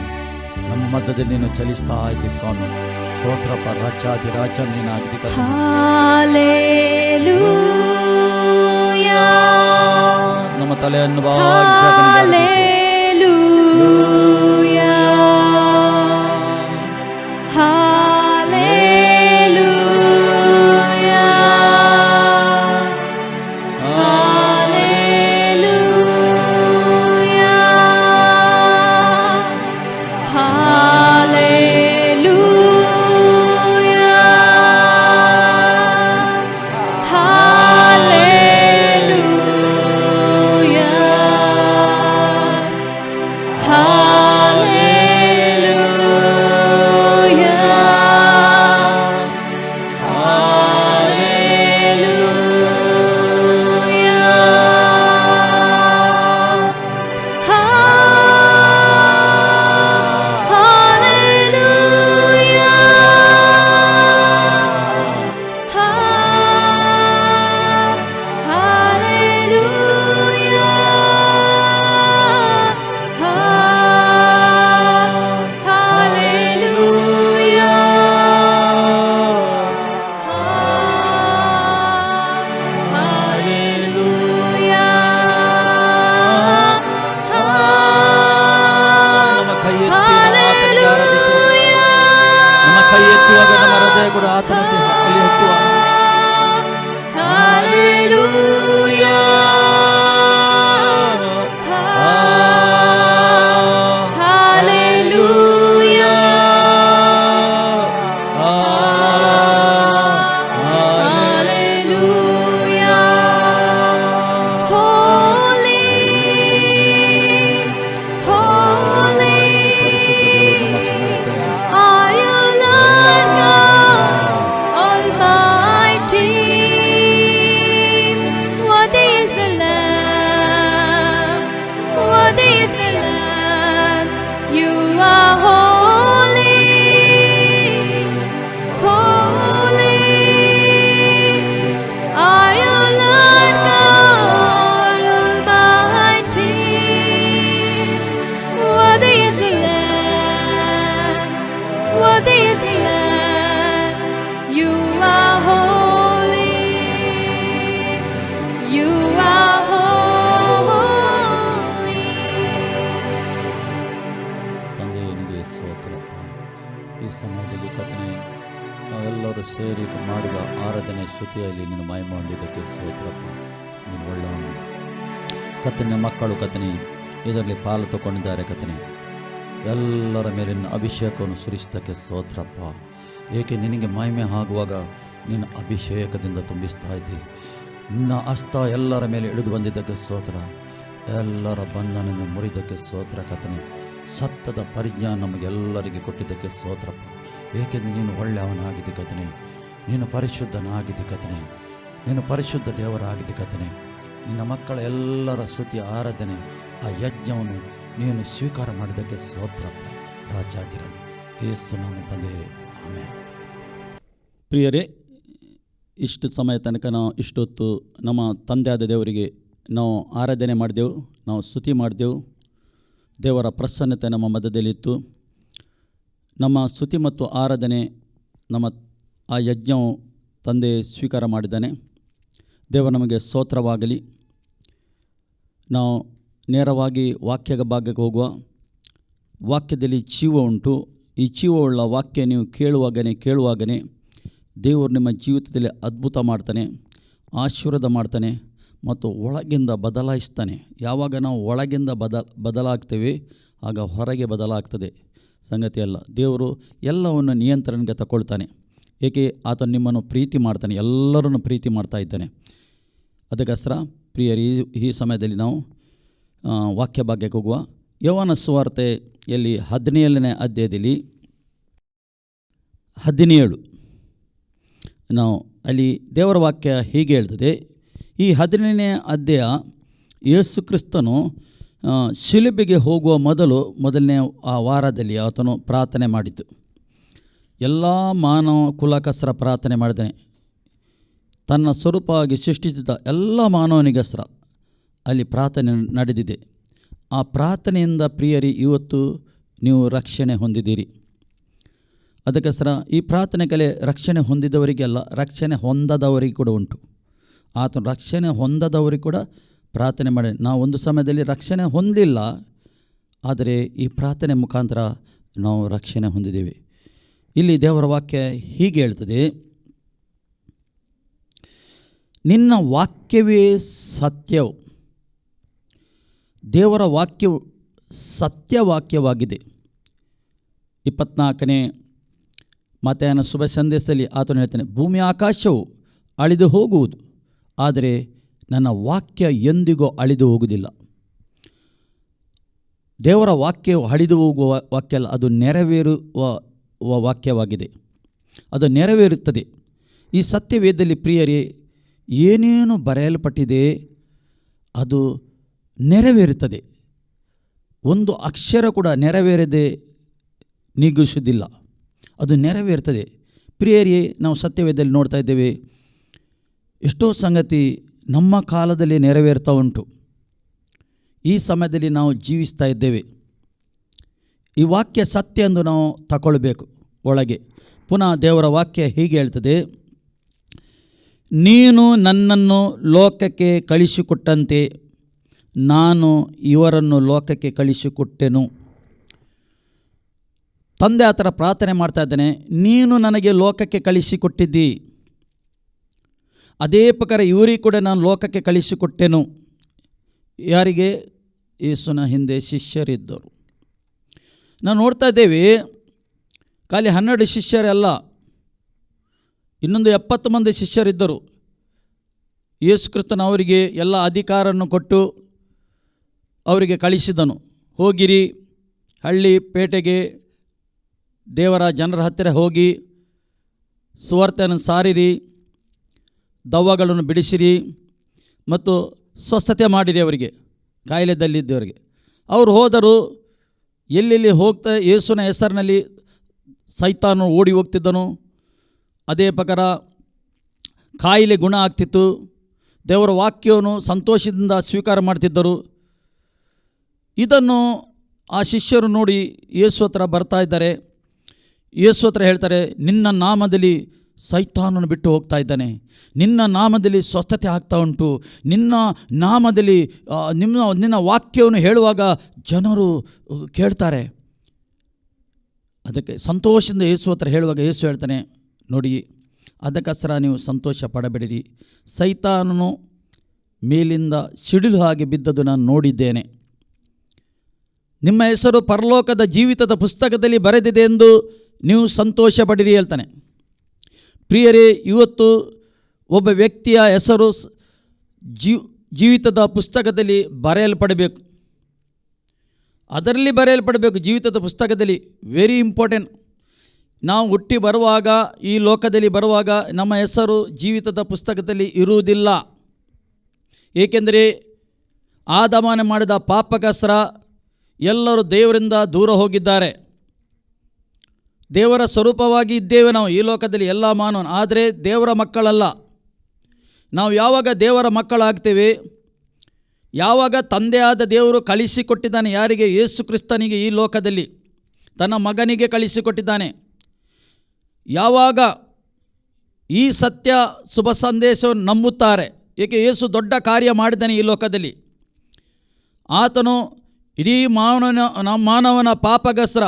ನಮ್ಮ ಮಧ್ಯದಲ್ಲಿ ನೀನು ಚಲಿಸ್ತಾ ಇದ್ದಿ ಸ್ವಾಮಿ. ಸ್ತೋತ್ರಪ್ಪ. ರಾಜಾದಿ ರಾಜ ನೀನಾಗಿದ್ದಿ ಕರ್ತನೇ. ಹಾಲೆಲೂಯಾ ನಮ್ಮ ತಲೆಯನ್ನು ಬಾಗಿ hallelujah hallelujah hallelujah hallelujah hallelujah ಕೈ ಎತ್ತುವಾಗ ನಮ್ಮ ಹೃದಯ ಕೂಡ ಆತನಕ್ಕೆ ಅಲ್ಲಿ ಎತ್ತುವ. Hallelujah. Hallelujah. Hallelujah. Holy, holy are you, Lord God Almighty. Worthy is the Lamb, worthy is the Lamb. You are holy, holy are you, Lord God Almighty. Worthy is the Lamb, worthy is the Lamb. You are holy, you are holy. ತಂದೆಯನಿಗೆ ಸ್ತೋತ್ರ. ಈ ಸಮಯದಲ್ಲಿ ಕರ್ತನೇ, ನಾವೆಲ್ಲರೂ ಸೇರಿ ಮಾಡಿದ ಆರಾಧನೆ ಸ್ತುತಿಯಲ್ಲಿ ನೀನು ಮಹಿಮೆ ಹೊಂದಿದ್ದಕ್ಕೆ ಸ್ತೋತ್ರಪ್ಪ. ನೀನು ಒಳ್ಳೆಯವನು ಕರ್ತನೆ. ಮಕ್ಕಳು ಕರ್ತನೆ ಇದರಲ್ಲಿ ಪಾಲು ತಗೊಂಡಿದ್ದಾರೆ ಕರ್ತನೆ. ಎಲ್ಲರ ಮೇಲಿನ ಅಭಿಷೇಕವನ್ನು ಸುರಿಸತಕ್ಕೆ ಸ್ತೋತ್ರಪ್ಪ. ಏಕೆ ನಿನಗೆ ಮಹಿಮೆ ಆಗುವಾಗ ನೀನು ಅಭಿಷೇಕದಿಂದ ತುಂಬಿಸ್ತಾ ಇದ್ದಿ. ನಿನ್ನ ಹಸ್ತ ಎಲ್ಲರ ಮೇಲೆ ಇಳಿದು ಬಂದಿದ್ದಕ್ಕೆ ಸ್ತೋತ್ರ. ಎಲ್ಲರ ಬಂಧನವನ್ನು ಮುರಿದಕ್ಕೆ ಸ್ತೋತ್ರ ಕರ್ತನೆ. ಸತ್ಯದ ಪರಿಜ್ಞಾನ ನಮಗೆಲ್ಲರಿಗೆ ಕೊಟ್ಟಿದ್ದಕ್ಕೆ ಸ್ತೋತ್ರಪ್ಪ. ಏಕೆಂದರೆ ನೀನು ಒಳ್ಳೆಯವನಾಗಿದ್ದಿ ಕರ್ತನೆ. ನೀನು ಪರಿಶುದ್ಧನಾಗಿದ್ದಿ ಕರ್ತನೆ. ನೀನು ಪರಿಶುದ್ಧ ದೇವರಾಗಿದ್ದಿ ಕರ್ತನೆ. ನಿನ್ನ ಮಕ್ಕಳ ಎಲ್ಲರ ಸ್ತುತಿ ಆರಾಧನೆ ಆ ಯಜ್ಞವನ್ನು ನೀನು ಸ್ವೀಕಾರ ಮಾಡಿದ್ದಕ್ಕೆ ಸ್ತೋತ್ರಪ್ಪ. ರಾಜಾಧಿರಾಜ ಯೇಸು ನಮ್ಮ ತಂದೆ, ಆಮೆನ್. ಪ್ರಿಯರೇ, ಇಷ್ಟು ಸಮಯ ತನಕ ನಾವು ಇಷ್ಟೊತ್ತು ನಮ್ಮ ತಂದೆಯಾದ ದೇವರಿಗೆ ನಾವು ಆರಾಧನೆ ಮಾಡಿದೆವು, ನಾವು ಸ್ತುತಿ ಮಾಡಿದೆವು. ದೇವರ ಪ್ರಸನ್ನತೆ ನಮ್ಮ ಮಧ್ಯದಲ್ಲಿತ್ತು. ನಮ್ಮ ಸ್ತುತಿ ಮತ್ತು ಆರಾಧನೆ ನಮ್ಮ ಆ ಯಜ್ಞವು ತಂದೆ ಸ್ವೀಕಾರ ಮಾಡಿದ್ದಾನೆ. ದೇವರು ನಮಗೆ ಸ್ತೋತ್ರವಾಗಲಿ. ನಾವು ನೇರವಾಗಿ ವಾಕ್ಯದ ಭಾಗಕ್ಕೆ ಹೋಗುವ. ವಾಕ್ಯದಲ್ಲಿ ಜೀವ ಉಂಟು. ಈ ಜೀವವುಳ್ಳ ವಾಕ್ಯ ನೀವು ಕೇಳುವಾಗನೇ ದೇವರು ನಿಮ್ಮ ಜೀವಿತದಲ್ಲಿ ಅದ್ಭುತ ಮಾಡ್ತಾನೆ, ಆಶೀರ್ವಾದ ಮಾಡ್ತಾನೆ ಮತ್ತು ಒಳಗಿಂದ ಬದಲಾಯಿಸ್ತಾನೆ. ಯಾವಾಗ ನಾವು ಒಳಗಿಂದ ಬದಲಾಗ್ತೇವೆ ಆಗ ಹೊರಗೆ ಬದಲಾಗ್ತದೆ ಸಂಗತಿ ಅಲ್ಲ. ದೇವರು ಎಲ್ಲವನ್ನು ನಿಯಂತ್ರಣಕ್ಕೆ ತಗೊಳ್ತಾನೆ. ಏಕೆ ಆತ ನಿಮ್ಮನ್ನು ಪ್ರೀತಿ ಮಾಡ್ತಾನೆ, ಎಲ್ಲರನ್ನು ಪ್ರೀತಿ ಮಾಡ್ತಾ ಇದ್ದಾನೆ. ಅದಕ್ಕೋಸ್ಕರ ಪ್ರಿಯರು, ಈ ಸಮಯದಲ್ಲಿ ನಾವು ವಾಕ್ಯ ಭಾಗ್ಯಕ್ಕೆ ಹೋಗುವ. ಯೋಹಾನ ಸುವಾರ್ತೆಯಲ್ಲಿ 17ನೇ ಅಧ್ಯಾಯದಲ್ಲಿ 17 ನಾವು ಅಲ್ಲಿ ದೇವರ ವಾಕ್ಯ ಹೀಗೆ ಹೇಳ್ತದೆ. ಈ 17ನೇ ಅಧ್ಯಾಯ ಯೇಸು ಕ್ರಿಸ್ತನು ಶಿಲುಬೆಗೆ ಹೋಗುವ ಮೊದಲನೇ ಆ ವಾರದಲ್ಲಿ ಆತನು ಪ್ರಾರ್ಥನೆ ಮಾಡಿದ್ದು. ಎಲ್ಲ ಮಾನವ ಕುಲಕಸ್ರ ಪ್ರಾರ್ಥನೆ ಮಾಡಿದ್ದಾನೆ. ತನ್ನ ಸ್ವರೂಪವಾಗಿ ಸೃಷ್ಟಿಸಿದ ಎಲ್ಲ ಮಾನವನಿಗೋಸ್ಕರ ಅಲ್ಲಿ ಪ್ರಾರ್ಥನೆ ನಡೆದಿದೆ. ಆ ಪ್ರಾರ್ಥನೆಯಿಂದ ಪ್ರಿಯರಿ ಇವತ್ತು ನೀವು ರಕ್ಷಣೆ ಹೊಂದಿದ್ದೀರಿ. ಅದಕ್ಕೋಸ್ಕರ ಈ ಪ್ರಾರ್ಥನೆ ಕಲೆ ರಕ್ಷಣೆ ಹೊಂದಿದವರಿಗೆ ಅಲ್ಲ, ರಕ್ಷಣೆ ಹೊಂದದವರಿಗೆ ಕೂಡ ಉಂಟು. ಆತನು ರಕ್ಷಣೆ ಹೊಂದದವರಿಗೆ ಕೂಡ ಪ್ರಾರ್ಥನೆ ಮಾಡಿ. ನಾವು ಒಂದು ಸಮಯದಲ್ಲಿ ರಕ್ಷಣೆ ಹೊಂದಿಲ್ಲ, ಆದರೆ ಈ ಪ್ರಾರ್ಥನೆ ಮುಖಾಂತರ ನಾವು ರಕ್ಷಣೆ ಹೊಂದಿದ್ದೇವೆ. ಇಲ್ಲಿ ದೇವರ ವಾಕ್ಯ ಹೀಗೆ ಹೇಳ್ತದೆ, ನಿನ್ನ ವಾಕ್ಯವೇ ಸತ್ಯವು. ದೇವರ ವಾಕ್ಯವು ಸತ್ಯವಾಕ್ಯವಾಗಿದೆ. 24ನೇ ಮತ್ತಾಯನ ಶುಭ ಸಂದೇಶದಲ್ಲಿ ಆತನು ಹೇಳ್ತಾನೆ, ಭೂಮಿ ಆಕಾಶವು ಅಳಿದು ಹೋಗುವುದು, ಆದರೆ ನನ್ನ ವಾಕ್ಯ ಎಂದಿಗೂ ಅಳಿದು ಹೋಗುವುದಿಲ್ಲ. ದೇವರ ವಾಕ್ಯವು ಅಳಿದು ಹೋಗುವ ವಾಕ್ಯ ಅಲ್ಲ, ಅದು ನೆರವೇರುವ ವಾಕ್ಯವಾಗಿದೆ. ಅದು ನೆರವೇರುತ್ತದೆ. ಈ ಸತ್ಯವೇದದಲ್ಲಿ ಪ್ರಿಯರೇ ಏನೇನು ಬರೆಯಲ್ಪಟ್ಟಿದೆ ಅದು ನೆರವೇರುತ್ತದೆ. ಒಂದು ಅಕ್ಷರ ಕೂಡ ನೆರವೇರದೆ ನೀಗಿಸುವುದಿಲ್ಲ, ಅದು ನೆರವೇರ್ತದೆ. ಪ್ರಿಯರೇ, ನಾವು ಸತ್ಯವೇದದಲ್ಲಿ ನೋಡ್ತಾ ಇದ್ದೇವೆ, ಎಷ್ಟೋ ಸಂಗತಿ ನಮ್ಮ ಕಾಲದಲ್ಲಿ ನೆರವೇರ್ತಾ ಉಂಟು. ಈ ಸಮಯದಲ್ಲಿ ನಾವು ಜೀವಿಸ್ತಾ ಇದ್ದೇವೆ. ಈ ವಾಕ್ಯ ಸತ್ಯ ಎಂದು ನಾವು ತಗೊಳ್ಬೇಕು ಒಳಗೆ. ಪುನಃ ದೇವರ ವಾಕ್ಯ ಹೀಗೆ ಹೇಳ್ತದೆ, ನೀನು ನನ್ನನ್ನು ಲೋಕಕ್ಕೆ ಕಳಿಸಿಕೊಟ್ಟಂತೆ ನಾನು ಇವರನ್ನು ಲೋಕಕ್ಕೆ ಕಳಿಸಿಕೊಟ್ಟೆನು. ತಂದೆ ಆ ಥರ ಪ್ರಾರ್ಥನೆ ಮಾಡ್ತಾ ಇದ್ದಾನೆ, ನೀನು ನನಗೆ ಲೋಕಕ್ಕೆ ಕಳಿಸಿಕೊಟ್ಟಿದ್ದಿ, ಅದೇ ಪ್ರಕಾರ ಇವರಿಗೆ ಕೂಡ ನಾನು ಲೋಕಕ್ಕೆ ಕಳಿಸಿಕೊಟ್ಟೆನು. ಯಾರಿಗೆ? ಯೇಸುವಿನ ಹಿಂದೆ ಶಿಷ್ಯರಿದ್ದರು. ನಾವು ನೋಡ್ತಾ ಇದ್ದೇವೆ, ಖಾಲಿ 12 ಶಿಷ್ಯರಲ್ಲ, ಇನ್ನೊಂದು 70 ಮಂದಿ ಶಿಷ್ಯರಿದ್ದರು. ಯೇಸು ಕ್ರಿಸ್ತನು ಅವರಿಗೆ ಎಲ್ಲ ಅಧಿಕಾರವನ್ನು ಕೊಟ್ಟು ಅವರಿಗೆ ಕಳಿಸಿದನು. ಹೋಗಿರಿ, ಹಳ್ಳಿ ಪೇಟೆಗೆ ದೇವರ ಜನರ ಹತ್ತಿರ ಹೋಗಿ ಸುವಾರ್ತೆಯನ್ನು ಸಾರಿರಿ, ದವ್ವಗಳನ್ನು ಬಿಡಿಸಿರಿ ಮತ್ತು ಸ್ವಸ್ಥತೆ ಮಾಡಿರಿ ಅವರಿಗೆ, ಕಾಯಿಲೆದಲ್ಲಿದ್ದವರಿಗೆ. ಅವರು ಹೋದರು. ಎಲ್ಲೆಲ್ಲಿ ಹೋಗ್ತಾ ಯೇಸುವಿನ ಹೆಸರಿನಲ್ಲಿ ಸೈತಾನು ಓಡಿ ಹೋಗ್ತಿದ್ದನು. ಅದೇ ಪ್ರಕಾರ ಕಾಯಿಲೆ ಗುಣ ಆಗ್ತಿತ್ತು. ದೇವರ ವಾಕ್ಯವನ್ನು ಸಂತೋಷದಿಂದ ಸ್ವೀಕಾರ ಮಾಡ್ತಿದ್ದರು. ಇದನ್ನು ಆ ಶಿಷ್ಯರು ನೋಡಿ ಯೇಸು ಹತ್ರ ಬರ್ತಾ ಇದ್ದಾರೆ. ಯೇಸು ಹತ್ರ ಹೇಳ್ತಾರೆ, ನಿನ್ನ ನಾಮದಲ್ಲಿ ಸೈತಾನನ್ನು ಬಿಟ್ಟು ಹೋಗ್ತಾ ಇದ್ದಾನೆ, ನಿನ್ನ ನಾಮದಲ್ಲಿ ಸ್ವಸ್ಥತೆ ಆಗ್ತಾ ಉಂಟು, ನಿನ್ನ ನಾಮದಲ್ಲಿ ನಿನ್ನ ವಾಕ್ಯವನ್ನು ಹೇಳುವಾಗ ಜನರು ಕೇಳ್ತಾರೆ. ಅದಕ್ಕೆ ಸಂತೋಷದಿಂದ ಯೇಸು ಹತ್ರ ಹೇಳುವಾಗ ಯೇಸು ಹೇಳ್ತಾನೆ, ನೋಡಿ, ಅದಕ್ಕೋಸ್ಕರ ನೀವು ಸಂತೋಷ ಪಡಬೇಡಿರಿ, ಸೈತಾನನು ಮೇಲಿಂದ ಸಿಡಿಲು ಹಾಗೆ ಬಿದ್ದದ್ದು ನಾನು ನೋಡಿದ್ದೇನೆ. ನಿಮ್ಮ ಹೆಸರು ಪರಲೋಕದ ಜೀವಿತದ ಪುಸ್ತಕದಲ್ಲಿ ಬರೆದಿದೆ ಎಂದು ನೀವು ಸಂತೋಷ ಪಡಿರಿ ಹೇಳ್ತಾನೆ. ಪ್ರಿಯರೇ, ಇವತ್ತು ಒಬ್ಬ ವ್ಯಕ್ತಿಯ ಹೆಸರು ಜೀವಿತದ ಪುಸ್ತಕದಲ್ಲಿ ಬರೆಯಲ್ಪಡಬೇಕು. ಅದರಲ್ಲಿ ಬರೆಯಲ್ಪಡಬೇಕು, ಜೀವಿತದ ಪುಸ್ತಕದಲ್ಲಿ. Very important. ನಾವು ಹುಟ್ಟಿ ಬರುವಾಗ, ಈ ಲೋಕದಲ್ಲಿ ಬರುವಾಗ ನಮ್ಮ ಹೆಸರು ಜೀವಿತದ ಪುಸ್ತಕದಲ್ಲಿ ಇರುವುದಿಲ್ಲ. ಏಕೆಂದರೆ ಆದಾಮನ ಮಾಡಿದ ಪಾಪಗೋಸ್ಕರ ಎಲ್ಲರೂ ದೇವರಿಂದ ದೂರ ಹೋಗಿದ್ದಾರೆ. ದೇವರ ಸ್ವರೂಪವಾಗಿ ಇದ್ದೇವೆ ನಾವು ಈ ಲೋಕದಲ್ಲಿ, ಎಲ್ಲ ಮಾನವನು. ಆದರೆ ದೇವರ ಮಕ್ಕಳಲ್ಲ. ನಾವು ಯಾವಾಗ ದೇವರ ಮಕ್ಕಳಾಗ್ತೇವೆ, ಯಾವಾಗ ತಂದೆಯಾದ ದೇವರು ಕಳಿಸಿಕೊಟ್ಟಿದ್ದಾನೆ, ಯಾರಿಗೆ? ಯೇಸು ಕ್ರಿಸ್ತನಿಗೆ ಈ ಲೋಕದಲ್ಲಿ ತನ್ನ ಮಗನಿಗೆ ಕಳಿಸಿಕೊಟ್ಟಿದ್ದಾನೆ. ಯಾವಾಗ ಈ ಸತ್ಯ ಶುಭ ಸಂದೇಶವನ್ನು ನಂಬುತ್ತಾರೆ, ಏಕೆ ಯೇಸು ದೊಡ್ಡ ಕಾರ್ಯ ಮಾಡಿದ್ದಾನೆ ಈ ಲೋಕದಲ್ಲಿ. ಆತನು ಇಡೀ ಮಾನವನ ಪಾಪಗೋಸ್ಕರ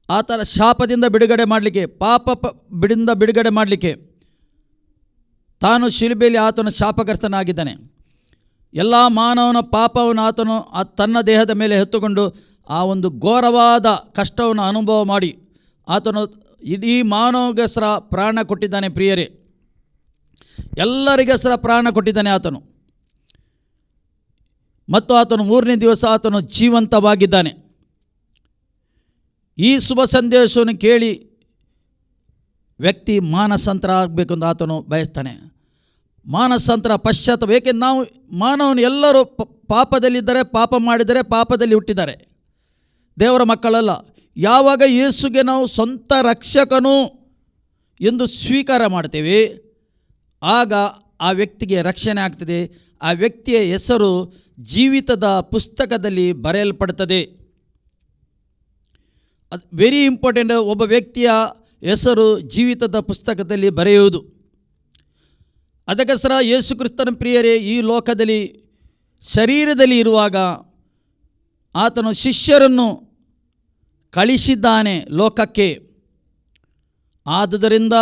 ಆತನ ಶಾಪದಿಂದ ಬಿಡುಗಡೆ ಮಾಡಲಿಕ್ಕೆ, ಬಿಡುಗಡೆ ಮಾಡಲಿಕ್ಕೆ ತಾನು ಶಿಲುಬೆಯಲ್ಲಿ ಆತನು ಶಾಪಗ್ರಸ್ತನಾಗಿದ್ದಾನೆ. ಎಲ್ಲ ಮಾನವನ ಪಾಪವನ್ನು ಆತನು ತನ್ನ ದೇಹದ ಮೇಲೆ ಎತ್ತುಕೊಂಡು ಆ ಒಂದು ಘೋರವಾದ ಕಷ್ಟವನ್ನು ಅನುಭವ ಮಾಡಿ ಆತನು ಇಡೀ ಮಾನವಗೋಸ್ಕರ ಪ್ರಾಣ ಕೊಟ್ಟಿದ್ದಾನೆ. ಪ್ರಿಯರೇ, ಎಲ್ಲರಿಗೋಸ್ಕರ ಪ್ರಾಣ ಕೊಟ್ಟಿದ್ದಾನೆ ಆತನು. ಮತ್ತು ಆತನು 3ನೇ ದಿವಸ ಆತನು ಜೀವಂತವಾಗಿದ್ದಾನೆ. ಈ ಶುಭ ಸಂದೇಶವನ್ನು ಕೇಳಿ ವ್ಯಕ್ತಿ ಮಾನಸಾಂತರ ಆಗಬೇಕೆಂದು ಆತನು ಬಯಸ್ತಾನೆ. ಮಾನಸಾಂತರ, ಪಶ್ಚಾತ್ತಾಪ. ಏಕೆಂದರೆ ನಾವು ಮಾನವನು ಎಲ್ಲರೂ ಪಾಪದಲ್ಲಿದ್ದಾರೆ, ಪಾಪ ಮಾಡಿದರೆ, ಪಾಪದಲ್ಲಿ ಹುಟ್ಟಿದ್ದಾರೆ, ದೇವರ ಮಕ್ಕಳಲ್ಲ. ಯಾವಾಗ ಯೇಸುಗೆ ನಾವು ಸ್ವಂತ ರಕ್ಷಕನು ಎಂದು ಸ್ವೀಕಾರ ಮಾಡ್ತೇವೆ, ಆಗ ಆ ವ್ಯಕ್ತಿಗೆ ರಕ್ಷಣೆ ಆಗ್ತದೆ. ಆ ವ್ಯಕ್ತಿಯ ಹೆಸರು ಜೀವಿತದ ಪುಸ್ತಕದಲ್ಲಿ ಬರೆಯಲ್ಪಡ್ತದೆ. ಅದು ವೆರಿ ಇಂಪಾರ್ಟೆಂಟ್. ಒಬ್ಬ ವ್ಯಕ್ತಿಯ ಹೆಸರು ಜೀವಿತದ ಪುಸ್ತಕದಲ್ಲಿ ಬರೆಯುವುದು. ಅದಕ್ಕೋಸ್ಕರ ಯೇಸು ಕ್ರಿಸ್ತನ ಪ್ರಿಯರೇ, ಈ ಲೋಕದಲ್ಲಿ ಶರೀರದಲ್ಲಿ ಇರುವಾಗ ಆತನು ಶಿಷ್ಯರನ್ನು ಕಳಿಸಿದ್ದಾನೆ ಲೋಕಕ್ಕೆ. ಆದುದರಿಂದ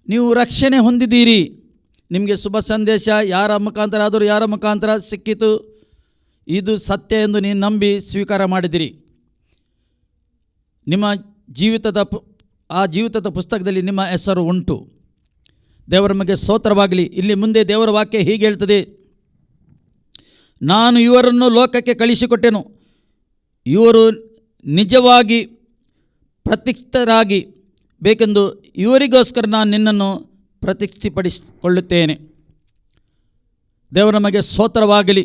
ನೀವು ರಕ್ಷಣೆ ಹೊಂದಿದ್ದೀರಿ. ನಿಮಗೆ ಶುಭ ಸಂದೇಶ ಯಾರ ಮುಖಾಂತರ ಆದರೂ ಯಾರ ಮುಖಾಂತರ ಸಿಕ್ಕಿತು, ಇದು ಸತ್ಯ ಎಂದು ನೀವು ನಂಬಿ ಸ್ವೀಕಾರ ಮಾಡಿದಿರಿ. ನಿಮ್ಮ ಜೀವಿತದ ಪುಸ್ತಕದಲ್ಲಿ ನಿಮ್ಮ ಹೆಸರು ಉಂಟು. ದೇವರ ಬಗ್ಗೆ ಸ್ತೋತ್ರವಾಗಲಿ. ಇಲ್ಲಿ ಮುಂದೆ ದೇವರ ವಾಕ್ಯ ಹೀಗೆ ಹೇಳ್ತದೆ, ನಾನು ಇವರನ್ನು ಲೋಕಕ್ಕೆ ಕಳಿಸಿಕೊಟ್ಟೆನು, ಇವರು ನಿಜವಾಗಿ ಪ್ರತಿಷ್ಠಿತರಾಗಿ ಬೇಕೆಂದು ಇವರಿಗೋಸ್ಕರ ನಾನು ನಿನ್ನನ್ನು ಪ್ರತಿಷ್ಠಿತಪಡಿಸಿಕೊಳ್ಳುತ್ತೇನೆ. ದೇವರ ನಮಗೆ ಸ್ತೋತ್ರವಾಗಲಿ.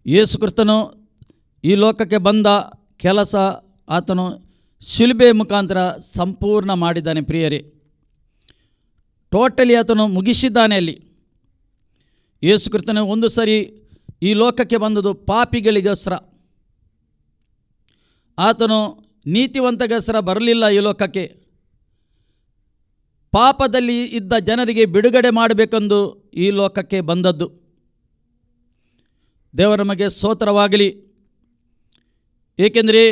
ಯೇಸು ಕ್ರಿಸ್ತನು ಈ ಲೋಕಕ್ಕೆ ಬಂದ ಕೆಲಸ ಆತನು ಶಿಲುಬೆ ಮುಖಾಂತರ ಸಂಪೂರ್ಣ ಮಾಡಿದ್ದಾನೆ. ಪ್ರಿಯರೇ, ಟೋಟಲಿ ಆತನು ಮುಗಿಸಿದ್ದಾನೆ. ಅಲ್ಲಿ ಯೇಸು ಕ್ರಿಸ್ತನು ಒಂದು ಸರಿ ಈ ಲೋಕಕ್ಕೆ ಬಂದದ್ದು ಪಾಪಿಗಳಿಗೋಸ್ಕರ. ಆತನು ನೀತಿವಂತಗೋಸ್ಕರ ಬರಲಿಲ್ಲ ಈ ಲೋಕಕ್ಕೆ. ಪಾಪದಲ್ಲಿ ಇದ್ದ ಜನರಿಗೆ ಬಿಡುಗಡೆ ಮಾಡಬೇಕೆಂದು ಈ ಲೋಕಕ್ಕೆ ಬಂದದ್ದು. ದೇವರ ನಮಗೆ ಸ್ತೋತ್ರವಾಗಲಿ. ಏಕೆಂದರೆ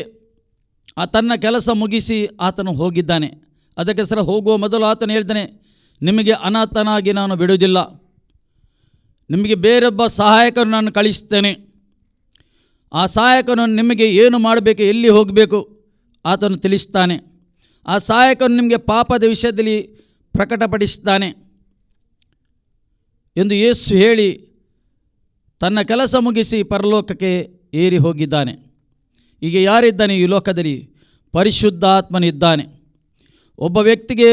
ತನ್ನ ಕೆಲಸ ಮುಗಿಸಿ ಆತನು ಹೋಗಿದ್ದಾನೆ. ಅದಕ್ಕೋಸ್ಕರ ಹೋಗುವ ಮೊದಲು ಆತನು ಹೇಳ್ತಾನೆ, ನಿಮಗೆ ಅನಾಥನಾಗಿ ನಾನು ಬಿಡುವುದಿಲ್ಲ, ನಿಮಗೆ ಬೇರೊಬ್ಬ ಸಹಾಯಕನು ನಾನು ಕಳಿಸ್ತೇನೆ. ಆ ಸಹಾಯಕನು ನಿಮಗೆ ಏನು ಮಾಡಬೇಕು, ಎಲ್ಲಿ ಹೋಗಬೇಕು ಆತನು ತಿಳಿಸ್ತಾನೆ. ಆ ಸಹಾಯಕನು ನಿಮಗೆ ಪಾಪದ ವಿಷಯದಲ್ಲಿ ಪ್ರಕಟಪಡಿಸ್ತಾನೆ ಎಂದು ಯೇಸು ಹೇಳಿ ತನ್ನ ಕೆಲಸ ಮುಗಿಸಿ ಪರಲೋಕಕ್ಕೆ ಏರಿ ಹೋಗಿದ್ದಾನೆ. ಈಗ ಯಾರಿದ್ದಾನೆ ಈ ಲೋಕದಲ್ಲಿ? ಪರಿಶುದ್ಧಾತ್ಮನಿದ್ದಾನೆ. ಒಬ್ಬ ವ್ಯಕ್ತಿಗೆ,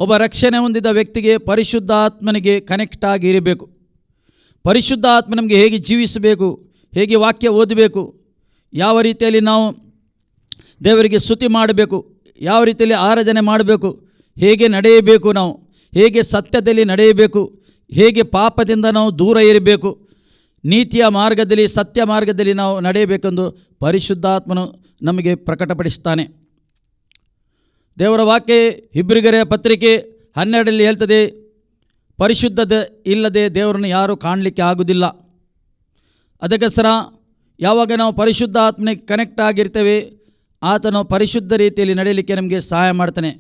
ಒಬ್ಬ ರಕ್ಷಣೆ ಹೊಂದಿದ ವ್ಯಕ್ತಿಗೆ ಪರಿಶುದ್ಧಾತ್ಮನಿಗೆ ಕನೆಕ್ಟ್ ಆಗಿ ಇರಬೇಕು. ಪರಿಶುದ್ಧಾತ್ಮ ನಮಗೆ ಹೇಗೆ ಜೀವಿಸಬೇಕು, ಹೇಗೆ ವಾಕ್ಯ ಓದಬೇಕು, ಯಾವ ರೀತಿಯಲ್ಲಿ ನಾವು ದೇವರಿಗೆ ಸ್ತುತಿ ಮಾಡಬೇಕು, ಯಾವ ರೀತಿಯಲ್ಲಿ ಆರಾಧನೆ ಮಾಡಬೇಕು, ಹೇಗೆ ನಡೆಯಬೇಕು, ನಾವು ಹೇಗೆ ಸತ್ಯದಲ್ಲಿ ನಡೆಯಬೇಕು, ಹೇಗೆ ಪಾಪದಿಂದ ನಾವು ದೂರ ಇರಬೇಕು, ನೀತಿಯ ಮಾರ್ಗದಲ್ಲಿ ಸತ್ಯ ಮಾರ್ಗದಲ್ಲಿ ನಾವು ನಡೆಯಬೇಕೆಂದು ಪರಿಶುದ್ಧಾತ್ಮನು ನಮಗೆ ಪ್ರಕಟಪಡಿಸ್ತಾನೆ. ದೇವರ ವಾಕ್ಯ ಇಬ್ರಿಯರ ಪತ್ರಿಕೆ 12 ಹೇಳ್ತದೆ, ಪರಿಶುದ್ಧತೆ ಇಲ್ಲದೆ ದೇವರನ್ನು ಯಾರೂ ಕಾಣಲಿಕ್ಕೆ ಆಗುವುದಿಲ್ಲ. ಅದಕ್ಕೋಸ್ಕರ ಯಾವಾಗ ನಾವು ಪರಿಶುದ್ಧಾತ್ಮನಿಗೆ ಕನೆಕ್ಟ್ ಆಗಿರ್ತೇವೆ, ಆತನು ಪರಿಶುದ್ಧ ರೀತಿಯಲ್ಲಿ ನಡೆಯಲಿಕ್ಕೆ ನಮಗೆ ಸಹಾಯ ಮಾಡ್ತಾನೆ.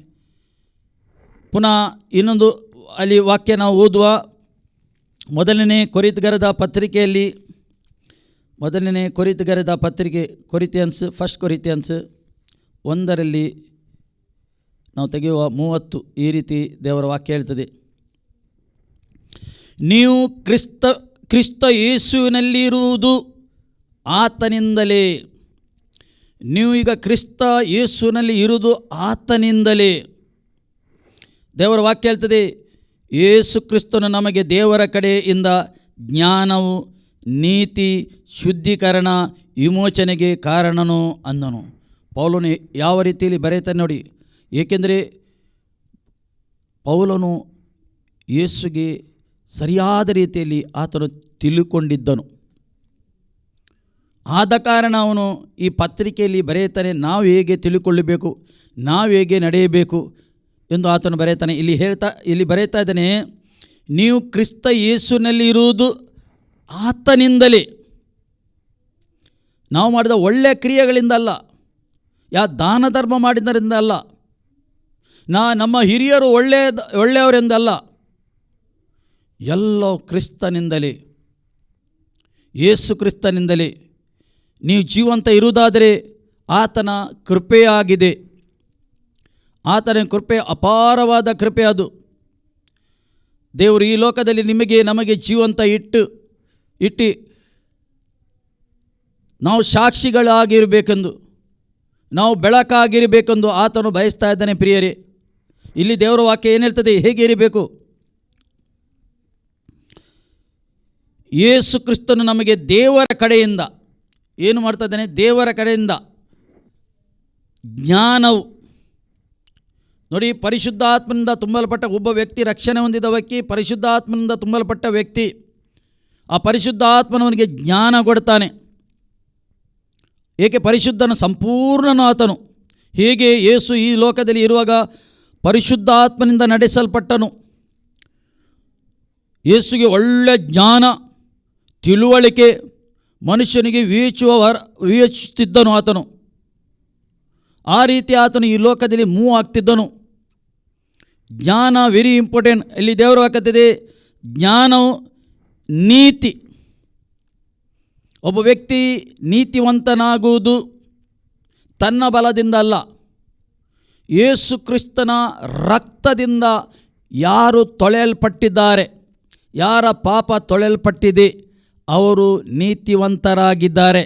ಪುನಃ ಇನ್ನೊಂದು ಅಲ್ಲಿ ವಾಕ್ಯ ನಾವು ಓದುವ ಮೊದಲನೇ ಕೊರಿಂಥೀಯರ ಪತ್ರಿಕೆಯಲ್ಲಿ, ಮೊದಲನೇ ಕೊರಿಂಥೀಯರ ಪತ್ರಿಕೆ ಫಸ್ಟ್ ಕೊರಿಂಥಿಯನ್ಸ್ 1 ನಾವು ತೆಗೆಯುವ 30 ಈ ರೀತಿ ದೇವರ ವಾಕ್ಯ ಹೇಳ್ತದೆ, ನೀವು ಕ್ರಿಸ್ತ ಯೇಸುವಿನಲ್ಲಿರುವುದು ಆತನಿಂದಲೇ. ನೀವು ಈಗ ಕ್ರಿಸ್ತ ಯೇಸುವಿನಲ್ಲಿ ಇರುವುದು ಆತನಿಂದಲೇ. ದೇವರ ವಾಕ್ಯ ಹೇಳ್ತದೆ, ಯೇಸು ಕ್ರಿಸ್ತನು ನಮಗೆ ದೇವರ ಕಡೆಯಿಂದ ಜ್ಞಾನವು, ನೀತಿ, ಶುದ್ಧೀಕರಣ, ವಿಮೋಚನೆಗೆ ಕಾರಣನು ಅಂದನು. ಪೌಲನು ಯಾವ ರೀತಿಯಲ್ಲಿ ಬರೆಯುತ್ತಾನೆ ನೋಡಿ. ಏಕೆಂದರೆ ಪೌಲನು ಯೇಸುಗೆ ಸರಿಯಾದ ರೀತಿಯಲ್ಲಿ ಆತನು ತಿಳುಕೊಂಡಿದ್ದನು. ಆದ ಕಾರಣ ಅವನು ಈ ಪತ್ರಿಕೆಯಲ್ಲಿ ಬರೆಯುತ್ತಾನೆ, ನಾವು ಹೇಗೆ ತಿಳುಕೊಳ್ಳಬೇಕು, ನಾವು ಹೇಗೆ ನಡೆಯಬೇಕು ಎಂದು ಆತನು ಬರೆಯುತ್ತಾನೆ. ಇಲ್ಲಿ ಬರೆಯುತ್ತಾ ಇದ್ದಾನೆ, ನೀವು ಕ್ರಿಸ್ತ ಯೇಸುವಿನಲ್ಲಿ ಇರುವುದು ಆತನಿಂದಲೇ. ನಾವು ಮಾಡಿದ ಒಳ್ಳೆಯ ಕ್ರಿಯೆಗಳಿಂದ ಅಲ್ಲ, ದಾನ ಧರ್ಮ ಮಾಡಿದ್ದರಿಂದ ಅಲ್ಲ, ನಮ್ಮ ಹಿರಿಯರು ಒಳ್ಳೆಯವರೆಂದಲ್ಲ, ಎಲ್ಲೋ ಕ್ರಿಸ್ತನಿಂದಲೇ, ಯೇಸು ಕ್ರಿಸ್ತನಿಂದಲೇ. ನೀವು ಜೀವಂತ ಇರುವುದಾದರೆ ಆತನ ಕೃಪೆಯಾಗಿದೆ. ಆತನ ಕೃಪೆ ಅಪಾರವಾದ ಕೃಪೆ. ಅದು ದೇವರು ಈ ಲೋಕದಲ್ಲಿ ನಮಗೆ ಜೀವಂತ ಇಟ್ಟು ನಾವು ಸಾಕ್ಷಿಗಳಾಗಿರಬೇಕೆಂದು, ನಾವು ಬೆಳಕಾಗಿರಬೇಕೆಂದು ಆತನು ಬಯಸ್ತಾ ಇದ್ದಾನೆ. ಪ್ರಿಯರೇ, ಇಲ್ಲಿ ದೇವರ ವಾಕ್ಯ ಏನು ಹೇಳ್ತದೆ, ಹೇಗೆ ಇರಬೇಕು? ಯೇಸು ಕ್ರಿಸ್ತನು ನಮಗೆ ದೇವರ ಕಡೆಯಿಂದ ಏನು ಮಾಡ್ತಾ ಇದ್ದಾನೆ? ದೇವರ ಕಡೆಯಿಂದ ಜ್ಞಾನವು ನೋಡಿ. ಪರಿಶುದ್ಧಾತ್ಮನಿಂದ ತುಂಬಲ್ಪಟ್ಟ ಒಬ್ಬ ವ್ಯಕ್ತಿ, ರಕ್ಷಣೆ ಹೊಂದಿದ ವ್ಯಕ್ತಿ, ಪರಿಶುದ್ಧಾತ್ಮನಿಂದ ತುಂಬಲ್ಪಟ್ಟ ವ್ಯಕ್ತಿ, ಆ ಪರಿಶುದ್ಧಾತ್ಮನವನಿಗೆ ಜ್ಞಾನ ಕೊಡ್ತಾನೆ. ಏಕೆ? ಪರಿಶುದ್ಧನ ಸಂಪೂರ್ಣನು ಆತನು. ಹೇಗೆ ಯೇಸು ಈ ಲೋಕದಲ್ಲಿ ಇರುವಾಗ ಪರಿಶುದ್ಧಾತ್ಮನಿಂದ ನಡೆಸಲ್ಪಟ್ಟನು. ಯೇಸುಗೆ ಒಳ್ಳೆ ಜ್ಞಾನ, ತಿಳುವಳಿಕೆ, ಮನುಷ್ಯನಿಗೆ ವಿವೇಚಿಸುತ್ತಿದ್ದನು ಆತನು. ಆ ರೀತಿ ಆತನು ಈ ಲೋಕದಲ್ಲಿ ಮೂವ್ ಆಗ್ತಿದ್ದನು. ಜ್ಞಾನ ವೆರಿ ಇಂಪಾರ್ಟೆಂಟ್. ಇಲ್ಲಿ ದೇವರು ಹಾಕುತ್ತದೆ, ಜ್ಞಾನವು ನೀತಿ. ಒಬ್ಬ ವ್ಯಕ್ತಿ ನೀತಿವಂತನಾಗುವುದು ತನ್ನ ಬಲದಿಂದ ಅಲ್ಲ, ಯೇಸು ಕ್ರಿಸ್ತನ ರಕ್ತದಿಂದ ಯಾರು ತೊಳೆಯಲ್ಪಟ್ಟಿದ್ದಾರೆ, ಯಾರ ಪಾಪ ತೊಳೆಯಲ್ಪಟ್ಟಿದೆ, ಅವರು ನೀತಿವಂತರಾಗಿದ್ದಾರೆ.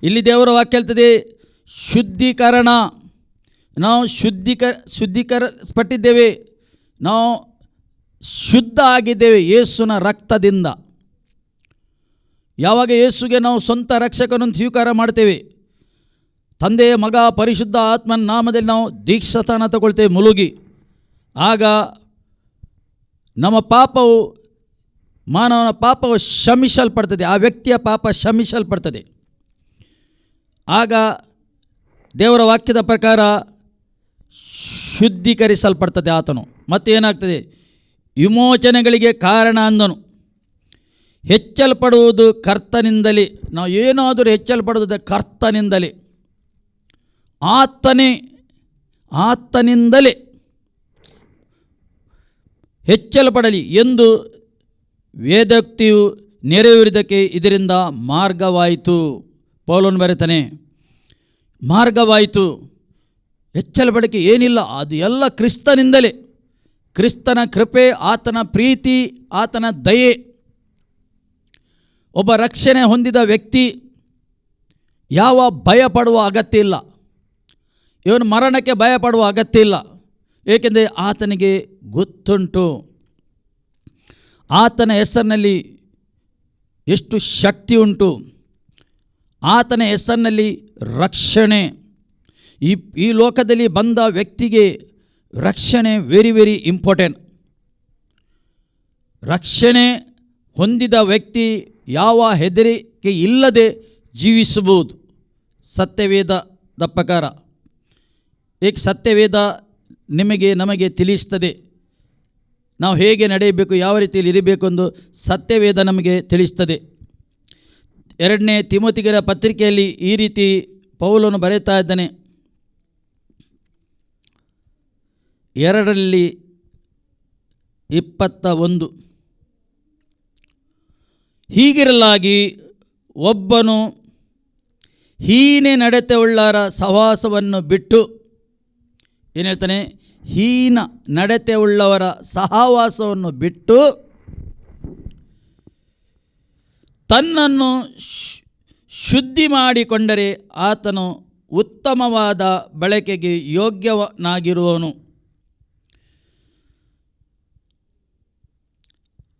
ಇಲ್ಲಿ ದೇವರ ವಾಕ್ಯ ಹೇಳ್ತದೆ, ಶುದ್ಧೀಕರಣ. ನಾವು ಶುದ್ಧೀಕರಿಸಲ್ಪಟ್ಟಿದ್ದೇವೆ, ನಾವು ಶುದ್ಧ ಆಗಿದ್ದೇವೆ ಯೇಸುವಿನ ರಕ್ತದಿಂದ. ಯಾವಾಗ ಯೇಸುಗೆ ನಾವು ಸ್ವಂತ ರಕ್ಷಕನನ್ನು ಸ್ವೀಕಾರ ಮಾಡ್ತೇವೆ, ತಂದೆ, ಮಗ, ಪರಿಶುದ್ಧ ಆತ್ಮನ ನಾಮದಲ್ಲಿ ನಾವು ದೀಕ್ಷಾಸ್ನಾನ ತಗೊಳ್ತೇವೆ ಮುಳುಗಿ, ಆಗ ನಮ್ಮ ಪಾಪವು, ಮಾನವನ ಪಾಪವು ಕ್ಷಮಿಸಲ್ಪಡ್ತದೆ, ಆ ವ್ಯಕ್ತಿಯ ಪಾಪ ಕ್ಷಮಿಸಲ್ಪಡ್ತದೆ. ಆಗ ದೇವರ ವಾಕ್ಯದ ಪ್ರಕಾರ ಶುದ್ಧೀಕರಿಸಲ್ಪಡ್ತದೆ ಆತನು. ಮತ್ತು ಏನಾಗ್ತದೆ? ವಿಮೋಚನೆಗಳಿಗೆ ಕಾರಣ ಅಂದನು. ಹೆಚ್ಚಲ್ಪಡುವುದು ಕರ್ತನಿಂದಲೇ. ನಾವು ಏನಾದರೂ ಹೆಚ್ಚಲ್ಪಡುವುದು ಕರ್ತನಿಂದಲೇ. ಆತನಿಂದಲೇ ಹೆಚ್ಚಲ್ಪಡಲಿ ಎಂದು ವೇದೋಕ್ತಿಯು ನೆರವೇರುವುದಕ್ಕೆ ಇದರಿಂದ ಮಾರ್ಗವಾಯಿತು. ಪೌಲನು ಬರೆತಾನೆ, ಮಾರ್ಗವಾಯಿತು. ಹೆಚ್ಚಲ್ಪಡಕ್ಕೆ ಏನಿಲ್ಲ, ಅದು ಎಲ್ಲ ಕ್ರಿಸ್ತನಿಂದಲೇ. ಕ್ರಿಸ್ತನ ಕೃಪೆ, ಆತನ ಪ್ರೀತಿ, ಆತನ ದಯೆ. ಒಬ್ಬ ರಕ್ಷಣೆ ಹೊಂದಿದ ವ್ಯಕ್ತಿ ಯಾವ ಭಯಪಡುವ ಅಗತ್ಯ ಇಲ್ಲ. ಇವನು ಮರಣಕ್ಕೆ ಭಯಪಡುವ ಅಗತ್ಯ ಇಲ್ಲ. ಏಕೆಂದರೆ ಆತನಿಗೆ ಗೊತ್ತುಂಟು ಆತನ ಹೆಸರಿನಲ್ಲಿ ಎಷ್ಟು ಶಕ್ತಿ ಉಂಟು. ಆತನ ಹೆಸರಿನಲ್ಲಿ ರಕ್ಷಣೆ. ಈ ಲೋಕದಲ್ಲಿ ಬಂದ ವ್ಯಕ್ತಿಗೆ ರಕ್ಷಣೆ ವೆರಿ ವೆರಿ ಇಂಪಾರ್ಟೆಂಟ್. ರಕ್ಷಣೆ ಹೊಂದಿದ ವ್ಯಕ್ತಿ ಯಾವ ಹೆದರಿಕೆ ಇಲ್ಲದೆ ಜೀವಿಸಬಹುದು ಸತ್ಯವೇದದ ಪ್ರಕಾರ. ಏಕೆ ಸತ್ಯವೇದ ನಮಗೆ ತಿಳಿಸ್ತದೆ ನಾವು ಹೇಗೆ ನಡೆಯಬೇಕು, ಯಾವ ರೀತಿಯಲ್ಲಿ ಇರಬೇಕು ಎಂದು ಸತ್ಯವೇದ ನಮಗೆ ತಿಳಿಸ್ತದೆ. 2ನೇ ತಿಮೋತಿಗರ ಪತ್ರಿಕೆಯಲ್ಲಿ ಈ ರೀತಿ ಪೌಲನು ಬರೆಯುತ್ತಾ ಇದ್ದಾನೆ. 2:21 ಹೀಗಿರಲಾಗಿ ಒಬ್ಬನು ಹೀನ ನಡತೆಯುಳ್ಳವರ ಸಹವಾಸವನ್ನು ಬಿಟ್ಟು, ಏನು ಹೇಳ್ತಾನೆ, ಹೀನ ನಡತೆಯುಳ್ಳವರ ಸಹವಾಸವನ್ನು ಬಿಟ್ಟು ತನ್ನನ್ನು ಶುದ್ಧಿ ಮಾಡಿಕೊಂಡರೆ ಆತನು ಉತ್ತಮವಾದ ಬಳಕೆಗೆ ಯೋಗ್ಯನಾಗಿರುವನು.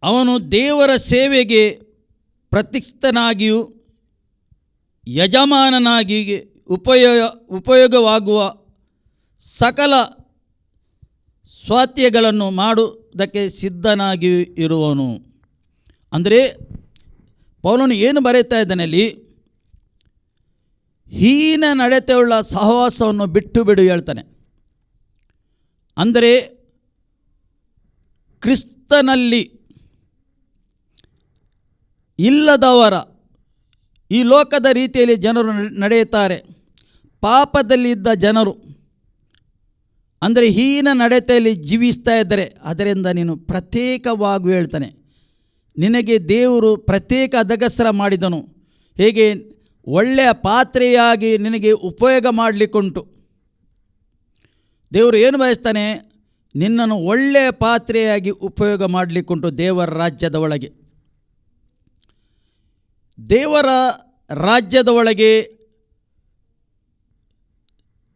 ಅವನು ದೇವರ ಸೇವೆಗೆ ಪ್ರತಿಷ್ಠನಾಗಿಯೂ ಯಜಮಾನನಾಗಿ ಉಪಯೋಗವಾಗುವ ಸಕಲ ಸ್ವಾತ್ಯಗಳನ್ನು ಮಾಡುವುದಕ್ಕೆ ಸಿದ್ಧನಾಗಿ ಇರುವನು. ಅಂದರೆ ಪೌಲನು ಏನು ಬರೆಯುತ್ತಾ ಇದ್ದಾನಲ್ಲಿ, ಹೀನ ನಡತೆಯುಳ್ಳ ಸಹವಾಸವನ್ನು ಬಿಟ್ಟು ಬಿಡು ಹೇಳ್ತಾನೆ. ಅಂದರೆ ಕ್ರಿಸ್ತನಲ್ಲಿ ಇಲ್ಲದವರ ಈ ಲೋಕದ ರೀತಿಯಲ್ಲಿ ಜನರು ನಡೆಯುತ್ತಾರೆ. ಪಾಪದಲ್ಲಿದ್ದ ಜನರು ಅಂದರೆ ಹೀನ ನಡತೆಯಲ್ಲಿ ಜೀವಿಸ್ತಾ ಇದ್ದರೆ ಅದರಿಂದ ನೀನು ಪ್ರತ್ಯೇಕವಾಗಿ ಹೇಳ್ತಾನೆ. ನಿನಗೆ ದೇವರು ಪ್ರತ್ಯೇಕ ಅದಗಸ್ರ ಮಾಡಿದನು. ಹೇಗೆ ಒಳ್ಳೆಯ ಪಾತ್ರೆಯಾಗಿ ನಿನಗೆ ಉಪಯೋಗ ಮಾಡಲಿಕ್ಕುಂಟು. ದೇವರು ಏನು ಬಯಸ್ತಾನೆ, ನಿನ್ನನ್ನು ಒಳ್ಳೆಯ ಪಾತ್ರೆಯಾಗಿ ಉಪಯೋಗ ಮಾಡಲಿಕ್ಕುಂಟು ದೇವರ ರಾಜ್ಯದ ಒಳಗೆ. ದೇವರ ರಾಜ್ಯದ ಒಳಗೆ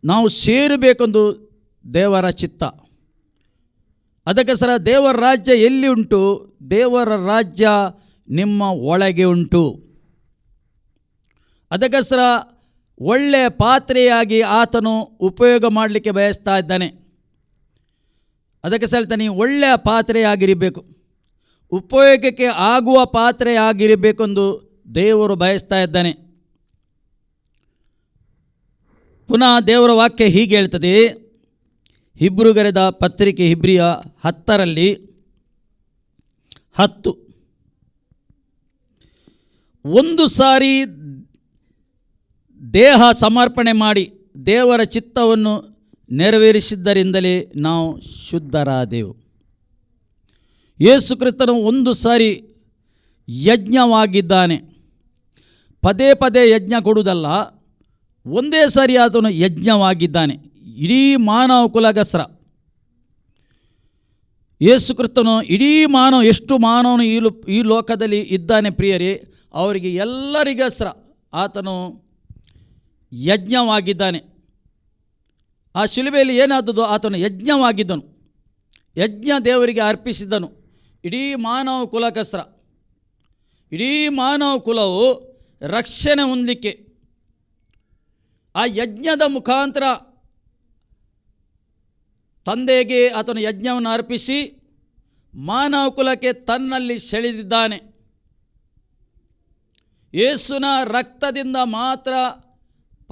ನಾವು ಸೇರಬೇಕೆಂದು ದೇವರ ಚಿತ್ತ. ಅದಕ್ಕೋಸ್ಕರ ದೇವರ ರಾಜ್ಯ ಎಲ್ಲಿ ಉಂಟು? ದೇವರ ರಾಜ್ಯ ನಿಮ್ಮ ಒಳಗೆ ಉಂಟು. ಅದಕ್ಕೋಸ್ಕರ ಒಳ್ಳೆಯ ಪಾತ್ರೆಯಾಗಿ ಆತನು ಉಪಯೋಗ ಮಾಡಲಿಕ್ಕೆ ಬಯಸ್ತಾ ಇದ್ದಾನೆ. ಅದಕ್ಕೆ ಹೇಳ್ತಾನೆ, ಒಳ್ಳೆಯ ಪಾತ್ರೆಯಾಗಿರಬೇಕು, ಉಪಯೋಗಕ್ಕೆ ಆಗುವ ಪಾತ್ರೆಯಾಗಿರಬೇಕೆಂದು ದೇವರು ಬಯಸ್ತಾ ಇದ್ದಾನೆ. ಪುನಃ ದೇವರ ವಾಕ್ಯ ಹೀಗೆ ಹೇಳ್ತದೆ, ಹಿಬ್ರಿಯರ ಪತ್ರಿಕೆ ಹಿಬ್ರಿಯ 10:10 ಒಂದು ಸಾರಿ ದೇಹ ಸಮರ್ಪಣೆ ಮಾಡಿ ದೇವರ ಚಿತ್ತವನ್ನು ನೆರವೇರಿಸಿದ್ದರಿಂದಲೇ ನಾವು ಶುದ್ಧರಾದೆವು. ಯೇಸು ಕ್ರಿಸ್ತನು ಒಂದು ಸಾರಿ ಯಜ್ಞವಾಗಿದ್ದಾನೆ. ಪದೇ ಪದೇ ಯಜ್ಞ ಕೊಡುವುದಲ್ಲ, ಒಂದೇ ಸಾರಿ ಆತನು ಯಜ್ಞವಾಗಿದ್ದಾನೆ ಇಡೀ ಮಾನವ ಕುಲಗೋಸ್ಕರ. ಯೇಸು ಕ್ರಿಸ್ತನು ಇಡೀ ಮಾನವ, ಎಷ್ಟು ಮಾನವನು ಈ ಲೋಕದಲ್ಲಿ ಇದ್ದಾನೆ ಪ್ರಿಯರೇ, ಅವರಿಗೆ ಎಲ್ಲರಿಗೋಸ್ಕರ ಆತನು ಯಜ್ಞವಾಗಿದ್ದಾನೆ. ಆ ಶಿಲುಬೆಯಲ್ಲಿ ಏನಾದದ್ದು? ಆತನು ಯಜ್ಞವಾಗಿದ್ದನು. ಯಜ್ಞ ದೇವರಿಗೆ ಅರ್ಪಿಸಿದನು ಇಡೀ ಮಾನವ ಕುಲಗೋಸ್ಕರ. ಇಡೀ ಮಾನವ ಕುಲವು ರಕ್ಷಣೆ ಹೊಂದಲಿಕ್ಕೆ ಆ ಯಜ್ಞದ ಮುಖಾಂತರ ತಂದೆಗೆ ಆತನು ಯಜ್ಞವನ್ನು ಅರ್ಪಿಸಿ ಮಾನವ ಕುಲಕ್ಕೆ ತನ್ನಲ್ಲಿ ಸೆಳೆದಿದ್ದಾನೆ. ಯೇಸುವಿನ ರಕ್ತದಿಂದ ಮಾತ್ರ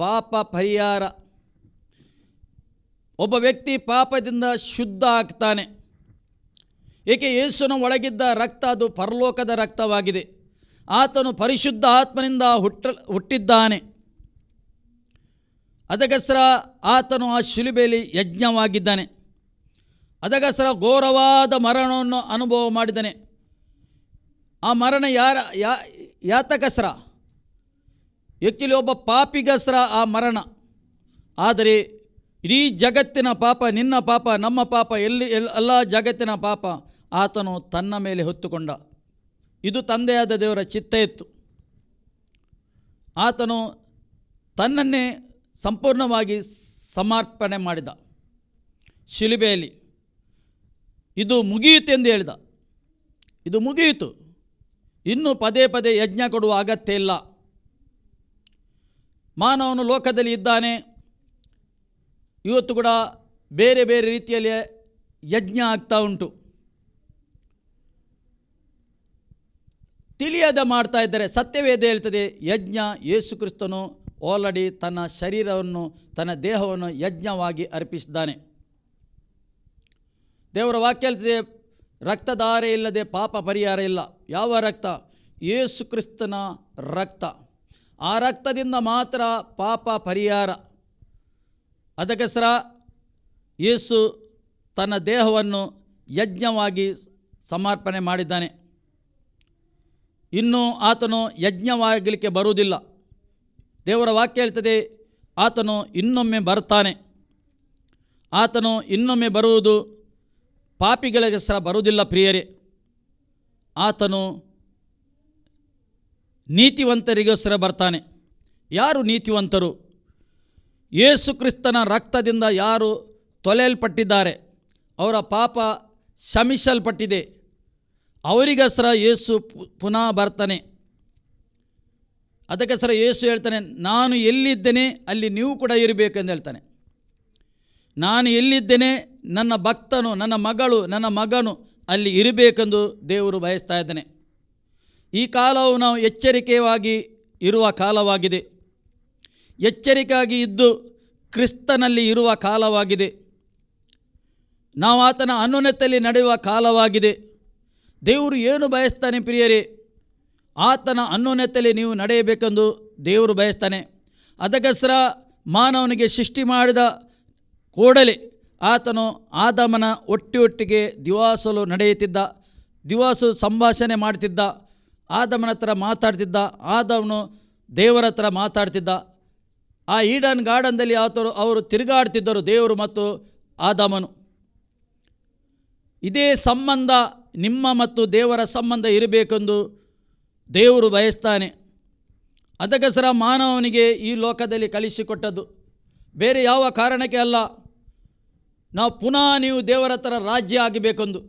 ಪಾಪ ಪರಿಹಾರ. ಒಬ್ಬ ವ್ಯಕ್ತಿ ಪಾಪದಿಂದ ಶುದ್ಧ ಆಗ್ತಾನೆ. ಏಕೆ? ಯೇಸುವಿನ ಒಳಗಿದ್ದ ರಕ್ತ ಅದು ಪರಲೋಕದ ರಕ್ತವಾಗಿದೆ. ಆತನು ಪರಿಶುದ್ಧ ಆತ್ಮನಿಂದ ಹುಟ್ಟಿದ್ದಾನೆ. ಅದಕ್ಕೋಸ್ಕರ ಆತನು ಆ ಶಿಲುಬೆಯಲ್ಲಿ ಯಜ್ಞವಾಗಿದ್ದಾನೆ. ಅದಕ್ಕೋಸ್ಕರ ಘೋರವಾದ ಮರಣವನ್ನು ಅನುಭವ ಮಾಡಿದ್ದಾನೆ. ಆ ಮರಣ ಯಾತಕಸ್ರ ಯಾಕೆಂದರೆ ಒಬ್ಬ ಪಾಪಿಗಸ್ರ ಆ ಮರಣ. ಆದರೆ ಇಡೀ ಜಗತ್ತಿನ ಪಾಪ, ನಿನ್ನ ಪಾಪ, ನಮ್ಮ ಪಾಪ, ಎಲ್ಲ ಜಗತ್ತಿನ ಪಾಪ ಆತನು ತನ್ನ ಮೇಲೆ ಹೊತ್ತುಕೊಂಡ. ಇದು ತಂದೆಯಾದ ದೇವರ ಚಿತ್ತ ಇತ್ತು. ಆತನು ತನ್ನನ್ನೇ ಸಂಪೂರ್ಣವಾಗಿ ಸಮರ್ಪಣೆ ಮಾಡಿದ ಶಿಲುಬೆಯಲ್ಲಿ. ಇದು ಮುಗಿಯಿತು ಎಂದು ಹೇಳಿದ. ಇದು ಮುಗಿಯಿತು, ಇನ್ನು ಪದೇ ಪದೇ ಯಜ್ಞ ಕೊಡುವ ಅಗತ್ಯ ಇಲ್ಲ. ಮಾನವನು ಲೋಕದಲ್ಲಿ ಇದ್ದಾನೆ. ಇವತ್ತು ಕೂಡ ಬೇರೆ ಬೇರೆ ರೀತಿಯಲ್ಲಿ ಯಜ್ಞ ಆಗ್ತಾ ಉಂಟು. ತಿಳಿಯದೆ ಮಾಡ್ತಾ ಇದ್ದಾರೆ. ಸತ್ಯವೇದ ಹೇಳ್ತದೆ, ಯಜ್ಞ ಯೇಸು ಕ್ರಿಸ್ತನು ಆಲ್ರೆಡಿ ತನ್ನ ಶರೀರವನ್ನು, ತನ್ನ ದೇಹವನ್ನು ಯಜ್ಞವಾಗಿ ಅರ್ಪಿಸಿದ್ದಾನೆ. ದೇವರ ವಾಕ್ಯ ಹೇಳ್ತದೆ, ರಕ್ತಧಾರೆ ಇಲ್ಲದೆ ಪಾಪ ಪರಿಹಾರ ಇಲ್ಲ. ಯಾವ ರಕ್ತ? ಯೇಸು ಕ್ರಿಸ್ತನ ರಕ್ತ. ಆ ರಕ್ತದಿಂದ ಮಾತ್ರ ಪಾಪ ಪರಿಹಾರ. ಅದಕ್ಕೋಸ್ಕರ ಯೇಸು ತನ್ನ ದೇಹವನ್ನು ಯಜ್ಞವಾಗಿ ಸಮರ್ಪಣೆ ಮಾಡಿದ್ದಾನೆ. ಇನ್ನು ಆತನು ಯಜ್ಞವಾಗಲಿಕ್ಕೆ ಬರುವುದಿಲ್ಲ. ದೇವರ ವಾಕ್ಯ ಹೇಳ್ತದೆ, ಆತನು ಇನ್ನೊಮ್ಮೆ ಬರ್ತಾನೆ. ಆತನು ಇನ್ನೊಮ್ಮೆ ಬರುವುದು ಪಾಪಿಗಳಿಗೋಸ್ಕರ ಬರುವುದಿಲ್ಲ ಪ್ರಿಯರೇ. ಆತನು ನೀತಿವಂತರಿಗೋಸ್ಕರ ಬರ್ತಾನೆ. ಯಾರು ನೀತಿವಂತರು? ಯೇಸು ಕ್ರಿಸ್ತನ ರಕ್ತದಿಂದ ಯಾರು ತೊಳೆಯಲ್ಪಟ್ಟಿದ್ದಾರೆ, ಅವರ ಪಾಪ ಕ್ಷಮಿಸಲ್ಪಟ್ಟಿದೆ, ಅವರಿಗೋಸ್ಕರ ಯೇಸು ಪುನಃ ಬರ್ತಾನೆ. ಅದಕ್ಕೋಸ್ಕರ ಯೇಸು ಹೇಳ್ತಾನೆ, ನಾನು ಎಲ್ಲಿದ್ದೇನೆ ಅಲ್ಲಿ ನೀವು ಕೂಡ ಇರಬೇಕೆಂದು ಹೇಳ್ತಾನೆ. ನಾನು ಎಲ್ಲಿದ್ದೇನೆ, ನನ್ನ ಭಕ್ತನು, ನನ್ನ ಮಗಳು, ನನ್ನ ಮಗನು ಅಲ್ಲಿ ಇರಬೇಕೆಂದು ದೇವರು ಬಯಸ್ತಾ ಇದ್ದಾನೆ. ಈ ಕಾಲವು ನಾವು ಎಚ್ಚರಿಕೆಯಾಗಿ ಇರುವ ಕಾಲವಾಗಿದೆ. ಎಚ್ಚರಿಕೆಯಾಗಿ ಇದ್ದು ಕ್ರಿಸ್ತನಲ್ಲಿ ಇರುವ ಕಾಲವಾಗಿದೆ. ನಾವು ಆತನ ಅನ್ಯೋನ್ಯತೆಯಲ್ಲಿ ನಡೆಯುವ ಕಾಲವಾಗಿದೆ. ದೇವರು ಏನು ಬಯಸ್ತಾನೆ ಪ್ರಿಯರೇ? ಆತನ ಅನ್ಯೋನ್ಯತೆಯಲ್ಲಿ ನೀವು ನಡೆಯಬೇಕೆಂದು ದೇವರು ಬಯಸ್ತಾನೆ. ಅದಕ್ಕೋಸ್ಕರ ಮಾನವನಿಗೆ ಸೃಷ್ಟಿ ಮಾಡಿದ ಕೂಡಲೇ ಆತನು ಆದಾಮನ ಒಟ್ಟಿಗೆ ದಿವಾಸಲು ನಡೆಯುತ್ತಿದ್ದ, ದಿವಾಸು ಸಂಭಾಷಣೆ ಮಾಡ್ತಿದ್ದ, ಆದಾಮನ ಹತ್ರ ಮಾತಾಡ್ತಿದ್ದ, ಆದಾಮನು ದೇವರ ಹತ್ರ ಮಾತಾಡ್ತಿದ್ದ. ಆ ಈಡನ್ ಗಾರ್ಡನ್ದಲ್ಲಿ ಅವರು ತಿರುಗಾಡ್ತಿದ್ದರು, ದೇವರು ಮತ್ತು ಆದಾಮನು. ಇದೇ ಸಂಬಂಧ ನಿಮ್ಮ ಮತ್ತು ದೇವರ ಸಂಬಂಧ ಇರಬೇಕೆಂದು ದೇವರು ಬಯಸ್ತಾನೆ. ಅದಕ್ಕೋಸ್ಕರ ಮಾನವನಿಗೆ ಈ ಲೋಕದಲ್ಲಿ ಕಳಿಸಿಕೊಟ್ಟದ್ದು ಬೇರೆ ಯಾವ ಕಾರಣಕ್ಕೆ ಅಲ್ಲ. ನಾವು ಪುನಃ ನೀವು ದೇವರ ಹತ್ರ ರಾಜ್ಯ ಆಗಬೇಕೆಂದು.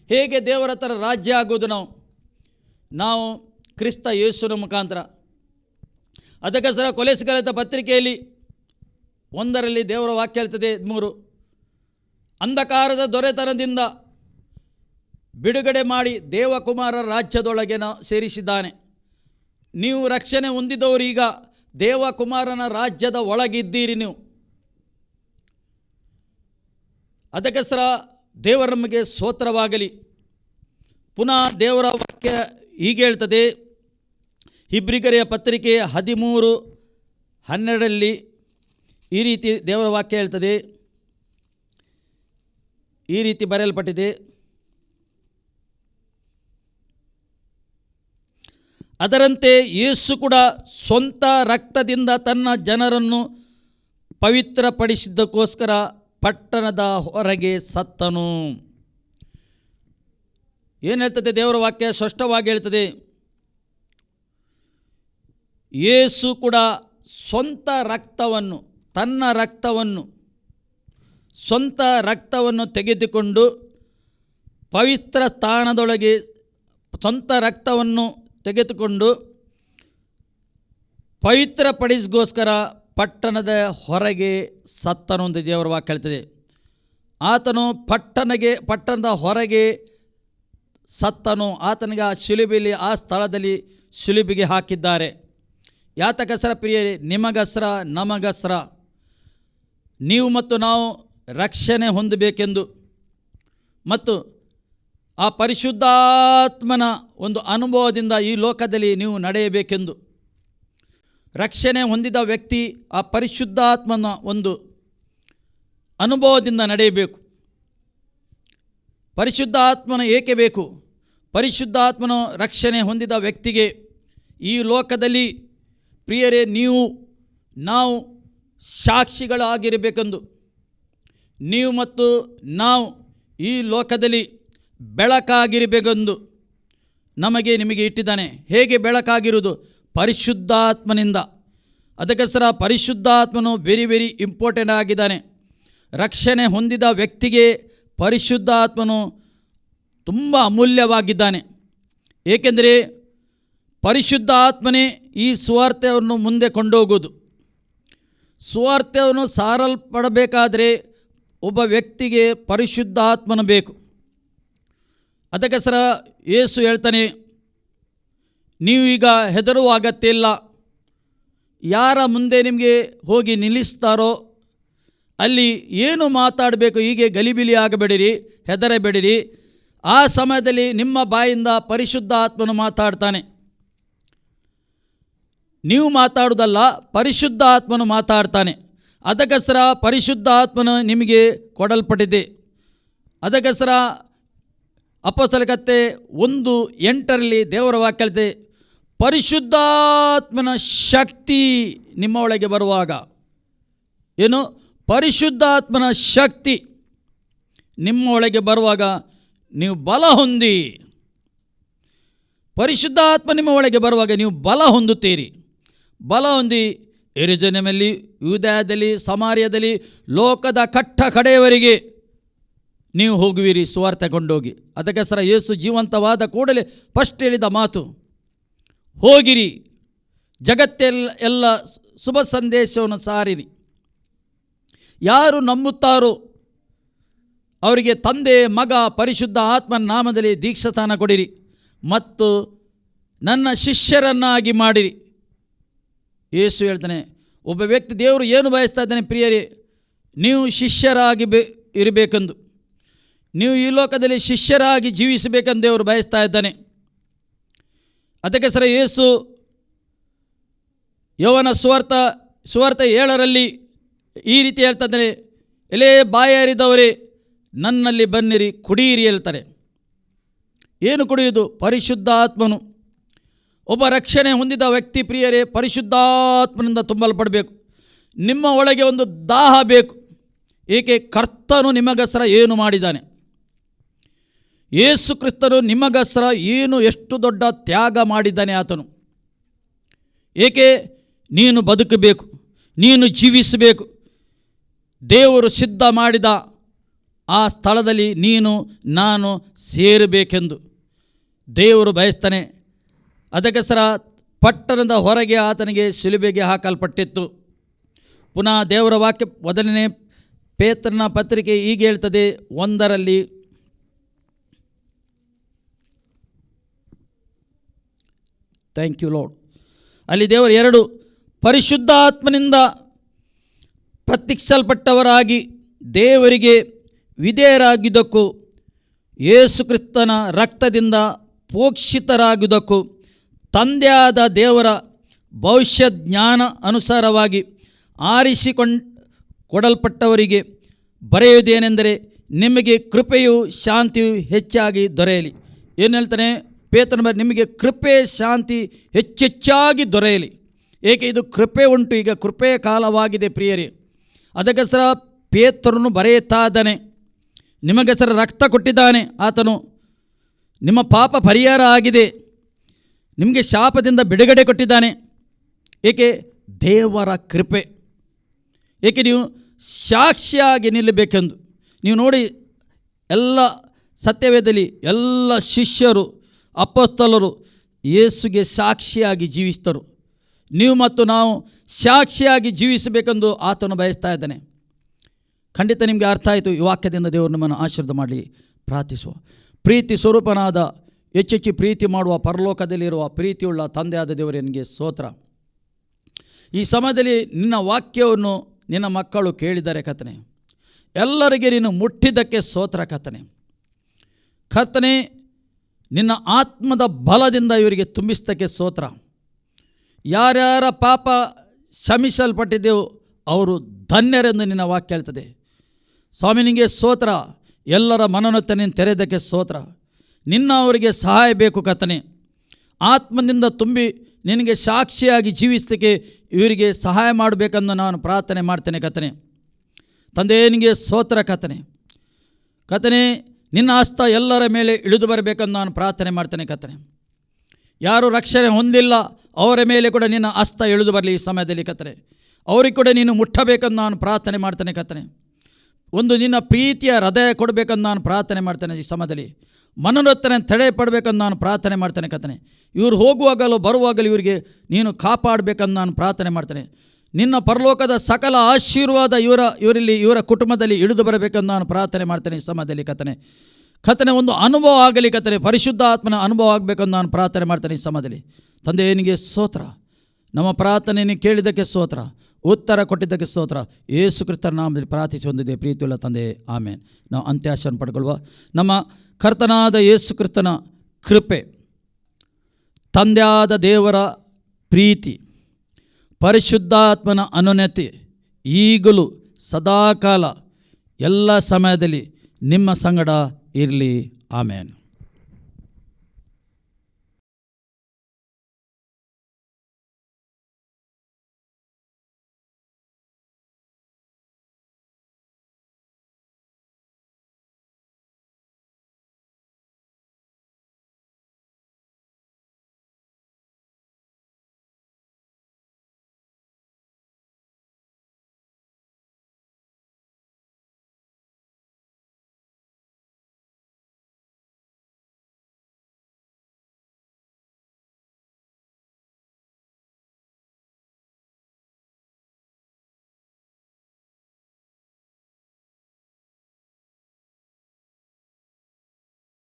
ಹೇಗೆ ದೇವರ ಹತ್ರ ರಾಜ್ಯ ಆಗುವುದು? ನಾವು ಕ್ರಿಸ್ತ ಯೇಸುವಿನ ಮುಖಾಂತರ. ಅದಕ್ಕೋಸ್ಕರ ಕೊಲೆಸ್ಗರ ಪತ್ರಿಕೆಯಲ್ಲಿ 1 ದೇವರ ವಾಕ್ಯ ಹೇಳ್ತದೆ 3, ಅಂಧಕಾರದ ದೊರೆತನದಿಂದ ಬಿಡುಗಡೆ ಮಾಡಿ ದೇವಕುಮಾರರ ರಾಜ್ಯದೊಳಗೆ ಸೇರಿಸಿದ್ದಾನೆ. ನೀವು ರಕ್ಷಣೆ ಹೊಂದಿದವರು ಈಗ ದೇವಕುಮಾರನ ರಾಜ್ಯದ ಒಳಗಿದ್ದೀರಿ ನೀವು. ಅದಕ್ಕೋಸ್ಕರ ದೇವರ ನಮಗೆ ಸ್ತೋತ್ರವಾಗಲಿ. ಪುನಃ ದೇವರ ವಾಕ್ಯ ಹೀಗೆ ಹೇಳ್ತದೆ, ಇಬ್ರಿಯರ ಪತ್ರಿಕೆ 13:12 ಈ ರೀತಿ ದೇವರ ವಾಕ್ಯ ಹೇಳ್ತದೆ, ಈ ರೀತಿ ಬರೆಯಲ್ಪಟ್ಟಿದೆ, ಅದರಂತೆ ಯೇಸು ಕೂಡ ಸ್ವಂತ ರಕ್ತದಿಂದ ತನ್ನ ಜನರನ್ನು ಪವಿತ್ರಪಡಿಸಿದ್ದಕ್ಕೋಸ್ಕರ ಪಟ್ಟಣದ ಹೊರಗೆ ಸತ್ತನು. ಏನು ಹೇಳ್ತದೆ ದೇವರ ವಾಕ್ಯ? ಸ್ಪಷ್ಟವಾಗಿ ಹೇಳ್ತದೆ, ಯೇಸು ಕೂಡ ಸ್ವಂತ ರಕ್ತವನ್ನು, ತನ್ನ ಸ್ವಂತ ರಕ್ತವನ್ನು ತೆಗೆದುಕೊಂಡು ಪವಿತ್ರ ಸ್ಥಾನದೊಳಗೆ ಸ್ವಂತ ರಕ್ತವನ್ನು ತೆಗೆದುಕೊಂಡು ಪವಿತ್ರಪಡಿಸಿಗೋಸ್ಕರ ಪಟ್ಟಣದ ಹೊರಗೆ ಸತ್ತನು ಅಂತ ದೇವರ ವಾಕ್ಯ ಹೇಳ್ತದೆ. ಆತನು ಪಟ್ಟಣದ ಹೊರಗೆ ಸತ್ತನು. ಆತನಿಗೆ ಆ ಶಿಲುಬೆಯಲ್ಲಿ, ಆ ಸ್ಥಳದಲ್ಲಿ ಶಿಲುಬೆಗೆ ಹಾಕಿದ್ದಾರೆ. ಯಾತಕಸ್ರ ಪ್ರಿಯರೇ? ನಿಮಗಸ್ರ, ನಮಗಸ್ರ, ನೀವು ಮತ್ತು ನಾವು ರಕ್ಷಣೆ ಹೊಂದಬೇಕೆಂದು ಮತ್ತು ಆ ಪರಿಶುದ್ಧಾತ್ಮನ ಒಂದು ಅನುಭವದಿಂದ ಈ ಲೋಕದಲ್ಲಿ ನೀವು ನಡೆಯಬೇಕೆಂದು. ರಕ್ಷಣೆ ಹೊಂದಿದ ವ್ಯಕ್ತಿ ಆ ಪರಿಶುದ್ಧಾತ್ಮನ ಒಂದು ಅನುಭವದಿಂದ ನಡೆಯಬೇಕು. ಪರಿಶುದ್ಧಾತ್ಮನ ಏಕೆ ಬೇಕು? ಪರಿಶುದ್ಧಾತ್ಮನ ರಕ್ಷಣೆ ಹೊಂದಿದ ವ್ಯಕ್ತಿಗೆ ಈ ಲೋಕದಲ್ಲಿ ಪ್ರಿಯರೇ, ನಾವು ಸಾಕ್ಷಿಗಳಾಗಿರಬೇಕೆಂದು, ನೀವು ಮತ್ತು ನಾವು ಈ ಲೋಕದಲ್ಲಿ ಬೆಳಕಾಗಿರಬೇಕೆಂದು ನಿಮಗೆ ಇಟ್ಟಿದ್ದಾನೆ. ಹೇಗೆ ಬೆಳಕಾಗಿರುವುದು? ಪರಿಶುದ್ಧಾತ್ಮನಿಂದ. ಅದಕ್ಕೋಸ್ಕರ ಪರಿಶುದ್ಧಾತ್ಮನು ವೆರಿ ಇಂಪಾರ್ಟೆಂಟ್ ಆಗಿದ್ದಾನೆ. ರಕ್ಷಣೆ ಹೊಂದಿದ ವ್ಯಕ್ತಿಗೆ ಪರಿಶುದ್ಧಾತ್ಮನು ತುಂಬ ಅಮೂಲ್ಯವಾಗಿದ್ದಾನೆ. ಏಕೆಂದರೆ ಪರಿಶುದ್ಧಾತ್ಮನೇ ಈ ಸುವಾರ್ತೆಯನ್ನು ಮುಂದೆ ಕೊಂಡೋಗುವುದು. ಸುವಾರ್ತೆಯನ್ನು ಸಾರಲ್ಪಡಬೇಕಾದರೆ ಒಬ್ಬ ವ್ಯಕ್ತಿಗೆ ಪರಿಶುದ್ಧಾತ್ಮನು ಬೇಕು. ಅದಕ್ಕೋಸ್ಕರ ಯೇಸು ಹೇಳ್ತಾನೆ, ನೀವೀಗ ಹೆದರುವ ಅಗತ್ಯ ಇಲ್ಲ. ಯಾರ ಮುಂದೆ ನಿಮಗೆ ಹೋಗಿ ನಿಲ್ಲಿಸ್ತಾರೋ ಅಲ್ಲಿ ಏನು ಮಾತಾಡಬೇಕು ಹೀಗೆ ಗಲಿಬಿಲಿ ಆಗಬೇಡಿರಿ, ಹೆದರಬೇಡಿರಿ. ಆ ಸಮಯದಲ್ಲಿ ನಿಮ್ಮ ಬಾಯಿಂದ ಪರಿಶುದ್ಧಾತ್ಮನು ಮಾತಾಡ್ತಾನೆ. ನೀವು ಮಾತಾಡುವುದಲ್ಲ, ಪರಿಶುದ್ಧಾತ್ಮನು ಮಾತಾಡ್ತಾನೆ. ಅದಕ್ಕೋಸ್ಕರ ಪರಿಶುದ್ಧಾತ್ಮನು ನಿಮಗೆ ಕೊಡಲ್ಪಟ್ಟಿದೆ. ಅದಕ್ಕೋಸ್ಕರ ಅಪೊಸ್ತಲರ ಕೃತ್ಯ 1:8 ದೇವರ ವಾಕ್ಯ ಹೇಳ್ತದೆ, ಪರಿಶುದ್ಧಾತ್ಮನ ಶಕ್ತಿ ನಿಮ್ಮ ಒಳಗೆ ಬರುವಾಗ, ಏನು? ಪರಿಶುದ್ಧಾತ್ಮನ ಶಕ್ತಿ ನಿಮ್ಮ ಒಳಗೆ ಬರುವಾಗ ನೀವು ಬಲ ಹೊಂದಿ. ಪರಿಶುದ್ಧಾತ್ಮ ನಿಮ್ಮ ಒಳಗೆ ಬರುವಾಗ ನೀವು ಬಲ ಹೊಂದುತ್ತೀರಿ. ಬಲ ಹೊಂದಿ ಯೆರೂಸಲೇಮಲ್ಲಿ, ಯೂದಾಯದಲ್ಲಿ, ಸಮಾರ್ಯದಲ್ಲಿ, ಲೋಕದ ಕಟ್ಟ ಕಡೆಯವರೆಗೆ ನೀವು ಹೋಗುವಿರಿ ಸುವಾರ್ತೆ ಕೊಂಡೋಗಿ. ಅದಕ್ಕೋಸ್ಕರ ಯೇಸು ಜೀವಂತವಾದ ಕೂಡಲೇ ಫಸ್ಟ್ ಹೇಳಿದ ಮಾತು, ಹೋಗಿರಿ, ಜಗತ್ತೆಲ್ಲ ಶುಭ ಸಂದೇಶವನ್ನು ಸಾರಿರಿ. ಯಾರು ನಂಬುತ್ತಾರೋ ಅವರಿಗೆ ತಂದೆ, ಮಗ, ಪರಿಶುದ್ಧ ಆತ್ಮನ ನಾಮದಲ್ಲಿ ದೀಕ್ಷಾಸ್ನಾನ ಕೊಡಿರಿ ಮತ್ತು ನನ್ನ ಶಿಷ್ಯರನ್ನಾಗಿ ಮಾಡಿರಿ. ಯೇಸು ಹೇಳ್ತಾನೆ, ಒಬ್ಬ ವ್ಯಕ್ತಿ ದೇವರು ಏನು ಬಯಸ್ತಾ ಇದ್ದಾನೆ ಪ್ರಿಯರೇ? ನೀವು ಶಿಷ್ಯರಾಗಿ ಇರಬೇಕೆಂದು, ನೀವು ಈ ಲೋಕದಲ್ಲಿ ಶಿಷ್ಯರಾಗಿ ಜೀವಿಸಬೇಕೆಂದು ದೇವರು ಬಯಸ್ತಾ ಇದ್ದಾನೆ. ಅದಕ್ಕೋಸ್ಕರ ಯೇಸು ಯೋಹನ ಸುವಾರ್ತೆ 7 ಈ ರೀತಿ ಹೇಳ್ತಾ ಇದ್ದಾನೆ, ಎಲೇ ಬಾಯಾರಿದವರೇ ನನ್ನಲ್ಲಿ ಬನ್ನಿರಿ, ಕುಡಿಯಿರಿ ಹೇಳ್ತಾರೆ. ಏನು ಕುಡಿಯುವುದು? ಪರಿಶುದ್ಧಾತ್ಮನು. ಒಬ್ಬ ರಕ್ಷಣೆ ಹೊಂದಿದ ವ್ಯಕ್ತಿ ಪ್ರಿಯರೇ ಪರಿಶುದ್ಧಾತ್ಮನಿಂದ ತುಂಬಲ್ಪಡಬೇಕು. ನಿಮ್ಮ ಒಳಗೆ ಒಂದು ದಾಹ ಬೇಕು. ಏಕೆ? ಕರ್ತನು ನಿಮಗೋಸ್ಕರ ಏನು ಮಾಡಿದ್ದಾನೆ. ಯೇಸು ಕ್ರಿಸ್ತನು ನಿಮಗೋಸ್ಕರ ಎಷ್ಟು ದೊಡ್ಡ ತ್ಯಾಗ ಮಾಡಿದ್ದಾನೆ ಆತನು. ಏಕೆ? ನೀನು ಬದುಕಬೇಕು, ನೀನು ಜೀವಿಸಬೇಕು. ದೇವರು ಸಿದ್ಧ ಮಾಡಿದ ಆ ಸ್ಥಳದಲ್ಲಿ ನಾನು ಸೇರಬೇಕೆಂದು ದೇವರು ಬಯಸ್ತಾನೆ. ಅದಕ್ಕೋಸ್ಕರ ಪಟ್ಟಣದ ಹೊರಗೆ ಆತನಿಗೆ ಶಿಲುಬೆಗೆ ಹಾಕಲ್ಪಟ್ಟಿತ್ತು. ಪುನಃ ದೇವರ ವಾಕ್ಯ 1ನೇ ಪೇತ್ರನ ಪತ್ರಿಕೆ ಹೀಗೆ ಹೇಳ್ತದೆ, 1 ಥ್ಯಾಂಕ್ ಯು ಲಾರ್ಡ್. ಅಲ್ಲಿ ದೇವರು 2 ಪರಿಶುದ್ಧಾತ್ಮನಿಂದ ಪ್ರತ್ಯಕ್ಷಲ್ಪಟ್ಟವರಾಗಿ ದೇವರಿಗೆ ವಿಧೇಯರಾಗಿದ್ದಕ್ಕೂ ಯೇಸು ಕ್ರಿಸ್ತನ ರಕ್ತದಿಂದ ಪೋಷಿತರಾಗುವುದಕ್ಕೂ ತಂದೆಯಾದ ದೇವರ ಭವಿಷ್ಯ ಜ್ಞಾನ ಅನುಸಾರವಾಗಿ ಕೊಡಲ್ಪಟ್ಟವರಿಗೆ ಬರೆಯುವುದೇನೆಂದರೆ, ನಿಮಗೆ ಕೃಪೆಯು ಶಾಂತಿಯು ಹೆಚ್ಚಾಗಿ ದೊರೆಯಲಿ. ಏನು ಹೇಳ್ತಾನೆ ಪೇತ್ರನ? ನಿಮಗೆ ಕೃಪೆ ಶಾಂತಿ ಹೆಚ್ಚೆಚ್ಚಾಗಿ ದೊರೆಯಲಿ. ಏಕೆ? ಇದು ಕೃಪೆ ಉಂಟು, ಈಗ ಕೃಪೆಯ ಕಾಲವಾಗಿದೆ ಪ್ರಿಯರೇ. ಅದಕ್ಕೋಸ್ಕರ ಪೇತ್ರನು ಬರೆಯುತ್ತಾ ಇದ್ದಾನೆ, ನಿಮಗೋಸ್ಕರ ರಕ್ತ ಕೊಟ್ಟಿದ್ದಾನೆ ಆತನು, ನಿಮ್ಮ ಪಾಪ ಪರಿಹಾರ ಆಗಿದೆ, ನಿಮಗೆ ಶಾಪದಿಂದ ಬಿಡುಗಡೆ ಕೊಟ್ಟಿದ್ದಾನೆ. ಏಕೆ? ದೇವರ ಕೃಪೆ. ಏಕೆ? ನೀವು ಸಾಕ್ಷಿಯಾಗಿ ನಿಲ್ಲಬೇಕೆಂದು. ನೀವು ನೋಡಿ, ಎಲ್ಲ ಸತ್ಯವೇದದಲ್ಲಿ ಎಲ್ಲ ಶಿಷ್ಯರು, ಅಪೊಸ್ತಲರು ಯೇಸುಗೆ ಸಾಕ್ಷಿಯಾಗಿ ಜೀವಿಸಿದರು. ನೀವು ಮತ್ತು ನಾವು ಸಾಕ್ಷಿಯಾಗಿ ಜೀವಿಸಬೇಕೆಂದು ಆತನು ಬಯಸ್ತಾ ಇದ್ದಾನೆ. ಖಂಡಿತ ನಿಮಗೆ ಅರ್ಥ ಆಯಿತು. ಈ ವಾಕ್ಯದಿಂದ ದೇವರು ನಿಮ್ಮನ್ನು ಆಶೀರ್ವಾದ ಮಾಡಲಿ. ಪ್ರಾರ್ಥಿಸುವ. ಪ್ರೀತಿ ಸ್ವರೂಪನಾದ, ಹೆಚ್ಚೆಚ್ಚು ಪ್ರೀತಿ ಮಾಡುವ, ಪರಲೋಕದಲ್ಲಿರುವ ಪ್ರೀತಿಯುಳ್ಳ ತಂದೆಯಾದ ದೇವರೇ, ನಿನಗೆ ಸ್ತೋತ್ರ. ಈ ಸಮಯದಲ್ಲಿ ನಿನ್ನ ವಾಕ್ಯವನ್ನು ನಿನ್ನ ಮಕ್ಕಳು ಕೇಳಿದ್ದಾರೆ ಕರ್ತನೇ. ಎಲ್ಲರಿಗೆ ನೀನು ಮುಟ್ಟಿದ್ದಕ್ಕೆ ಸ್ತೋತ್ರ ಕರ್ತನೇ. ಕರ್ತನೇ, ನಿನ್ನ ಆತ್ಮದ ಬಲದಿಂದ ಇವರಿಗೆ ತುಂಬಿಸಿದ್ದಕ್ಕೆ ಸ್ತೋತ್ರ. ಯಾರ್ಯಾರ ಪಾಪ ಕ್ಷಮಿಸಲ್ಪಟ್ಟಿದ್ದೆವು ಅವರು ಧನ್ಯರೆಂದು ನಿನ್ನ ವಾಕ್ಯ ಹೇಳ್ತದೆ. ಸ್ವಾಮಿ ನಿನಗೆ ಸ್ತೋತ್ರ. ಎಲ್ಲರ ಮನನೊತ್ತನೆ ತೆರೆದಕ್ಕೆ ಸ್ತೋತ್ರ. ನಿನ್ನ ಅವರಿಗೆ ಸಹಾಯ ಬೇಕು ಕರ್ತನೇ. ಆತ್ಮದಿಂದ ತುಂಬಿ ನಿನಗೆ ಸಾಕ್ಷಿಯಾಗಿ ಜೀವಿಸಲಿಕ್ಕೆ ಇವರಿಗೆ ಸಹಾಯ ಮಾಡಬೇಕೆಂದು ನಾನು ಪ್ರಾರ್ಥನೆ ಮಾಡ್ತೇನೆ ಕರ್ತನೇ. ತಂದೆ ನಿನಗೆ ಸ್ತೋತ್ರ ಕರ್ತನೇ. ಕರ್ತನೇ, ನಿನ್ನ ಹಸ್ತ ಎಲ್ಲರ ಮೇಲೆ ಇಳಿದು ಬರಬೇಕೆಂದು ನಾನು ಪ್ರಾರ್ಥನೆ ಮಾಡ್ತೇನೆ ಕರ್ತನೇ. ಯಾರು ರಕ್ಷಣೆ ಹೊಂದಿಲ್ಲ ಅವರ ಮೇಲೆ ಕೂಡ ನಿನ್ನ ಹಸ್ತ ಇಳಿದು ಬರಲಿ ಈ ಸಮಯದಲ್ಲಿ ಕರ್ತನೇ. ಅವ್ರಿಗೆ ಕೂಡ ನೀನು ಮುಟ್ಟಬೇಕೆಂದು ನಾನು ಪ್ರಾರ್ಥನೆ ಮಾಡ್ತೇನೆ ಕರ್ತನೇ. ಒಂದು ನಿನ್ನ ಪ್ರೀತಿಯ ಹೃದಯ ಕೊಡಬೇಕೆಂದು ನಾನು ಪ್ರಾರ್ಥನೆ ಮಾಡ್ತೇನೆ ಈ ಸಮಯದಲ್ಲಿ. ಮನನೊತ್ತನೆ ತಡೆ ಪಡಬೇಕೆಂದು ನಾನು ಪ್ರಾರ್ಥನೆ ಮಾಡ್ತೇನೆ ಕರ್ತನೇ. ಇವರು ಹೋಗುವಾಗಲೂ ಬರುವಾಗಲೂ ಇವರಿಗೆ ನೀನು ಕಾಪಾಡಬೇಕೆಂದು ನಾನು ಪ್ರಾರ್ಥನೆ ಮಾಡ್ತೇನೆ. ನಿನ್ನ ಪರಲೋಕದ ಸಕಲ ಆಶೀರ್ವಾದ ಇವರ ಕುಟುಂಬದಲ್ಲಿ ಇಳಿದು ಬರಬೇಕೆಂದು ನಾನು ಪ್ರಾರ್ಥನೆ ಮಾಡ್ತೇನೆ ಈ ಸಮಯದಲ್ಲಿ ಕರ್ತನೇ. ಒಂದು ಅನುಭವ ಆಗಲಿ ಕರ್ತನೇ. ಪರಿಶುದ್ಧ ಆತ್ಮನ ಅನುಭವ ಆಗಬೇಕೆಂದು ನಾನು ಪ್ರಾರ್ಥನೆ ಮಾಡ್ತೇನೆ ಈ ಸಮಯದಲ್ಲಿ. ತಂದೆ ನಿನಗೆ ಸ್ತೋತ್ರ. ನಮ್ಮ ಪ್ರಾರ್ಥನೆಯನ್ನು ಕೇಳಿದ್ದಕ್ಕೆ ಸ್ತೋತ್ರ, ಉತ್ತರ ಕೊಟ್ಟಿದ್ದಕ್ಕೆ ಸ್ತೋತ್ರ. ಯೇಸು ಕ್ರಿಸ್ತರ ನಾಮದಲ್ಲಿ ಪ್ರಾರ್ಥಿಸಿ ಹೊಂದಿದೆ ಪ್ರೀತಿಯುಳ್ಳ ತಂದೆ, ಆಮೇನ್. ನಾವು ಅಂತ್ಯಾಶವನ್ನು ಪಡ್ಕೊಳ್ಳುವ. ನಮ್ಮ ಕರ್ತನಾದ ಯೇಸು ಕ್ರಿಸ್ತನ ಕೃಪೆ, ತಂದೆಯಾದ ದೇವರ ಪ್ರೀತಿ, ಪರಿಶುದ್ಧಾತ್ಮನ ಅನುನ್ನತಿ ಈಗಲೂ ಸದಾಕಾಲ ಎಲ್ಲ ಸಮಯದಲ್ಲಿ ನಿಮ್ಮ ಸಂಗಡ ಇರಲಿ. ಆಮೇನ್.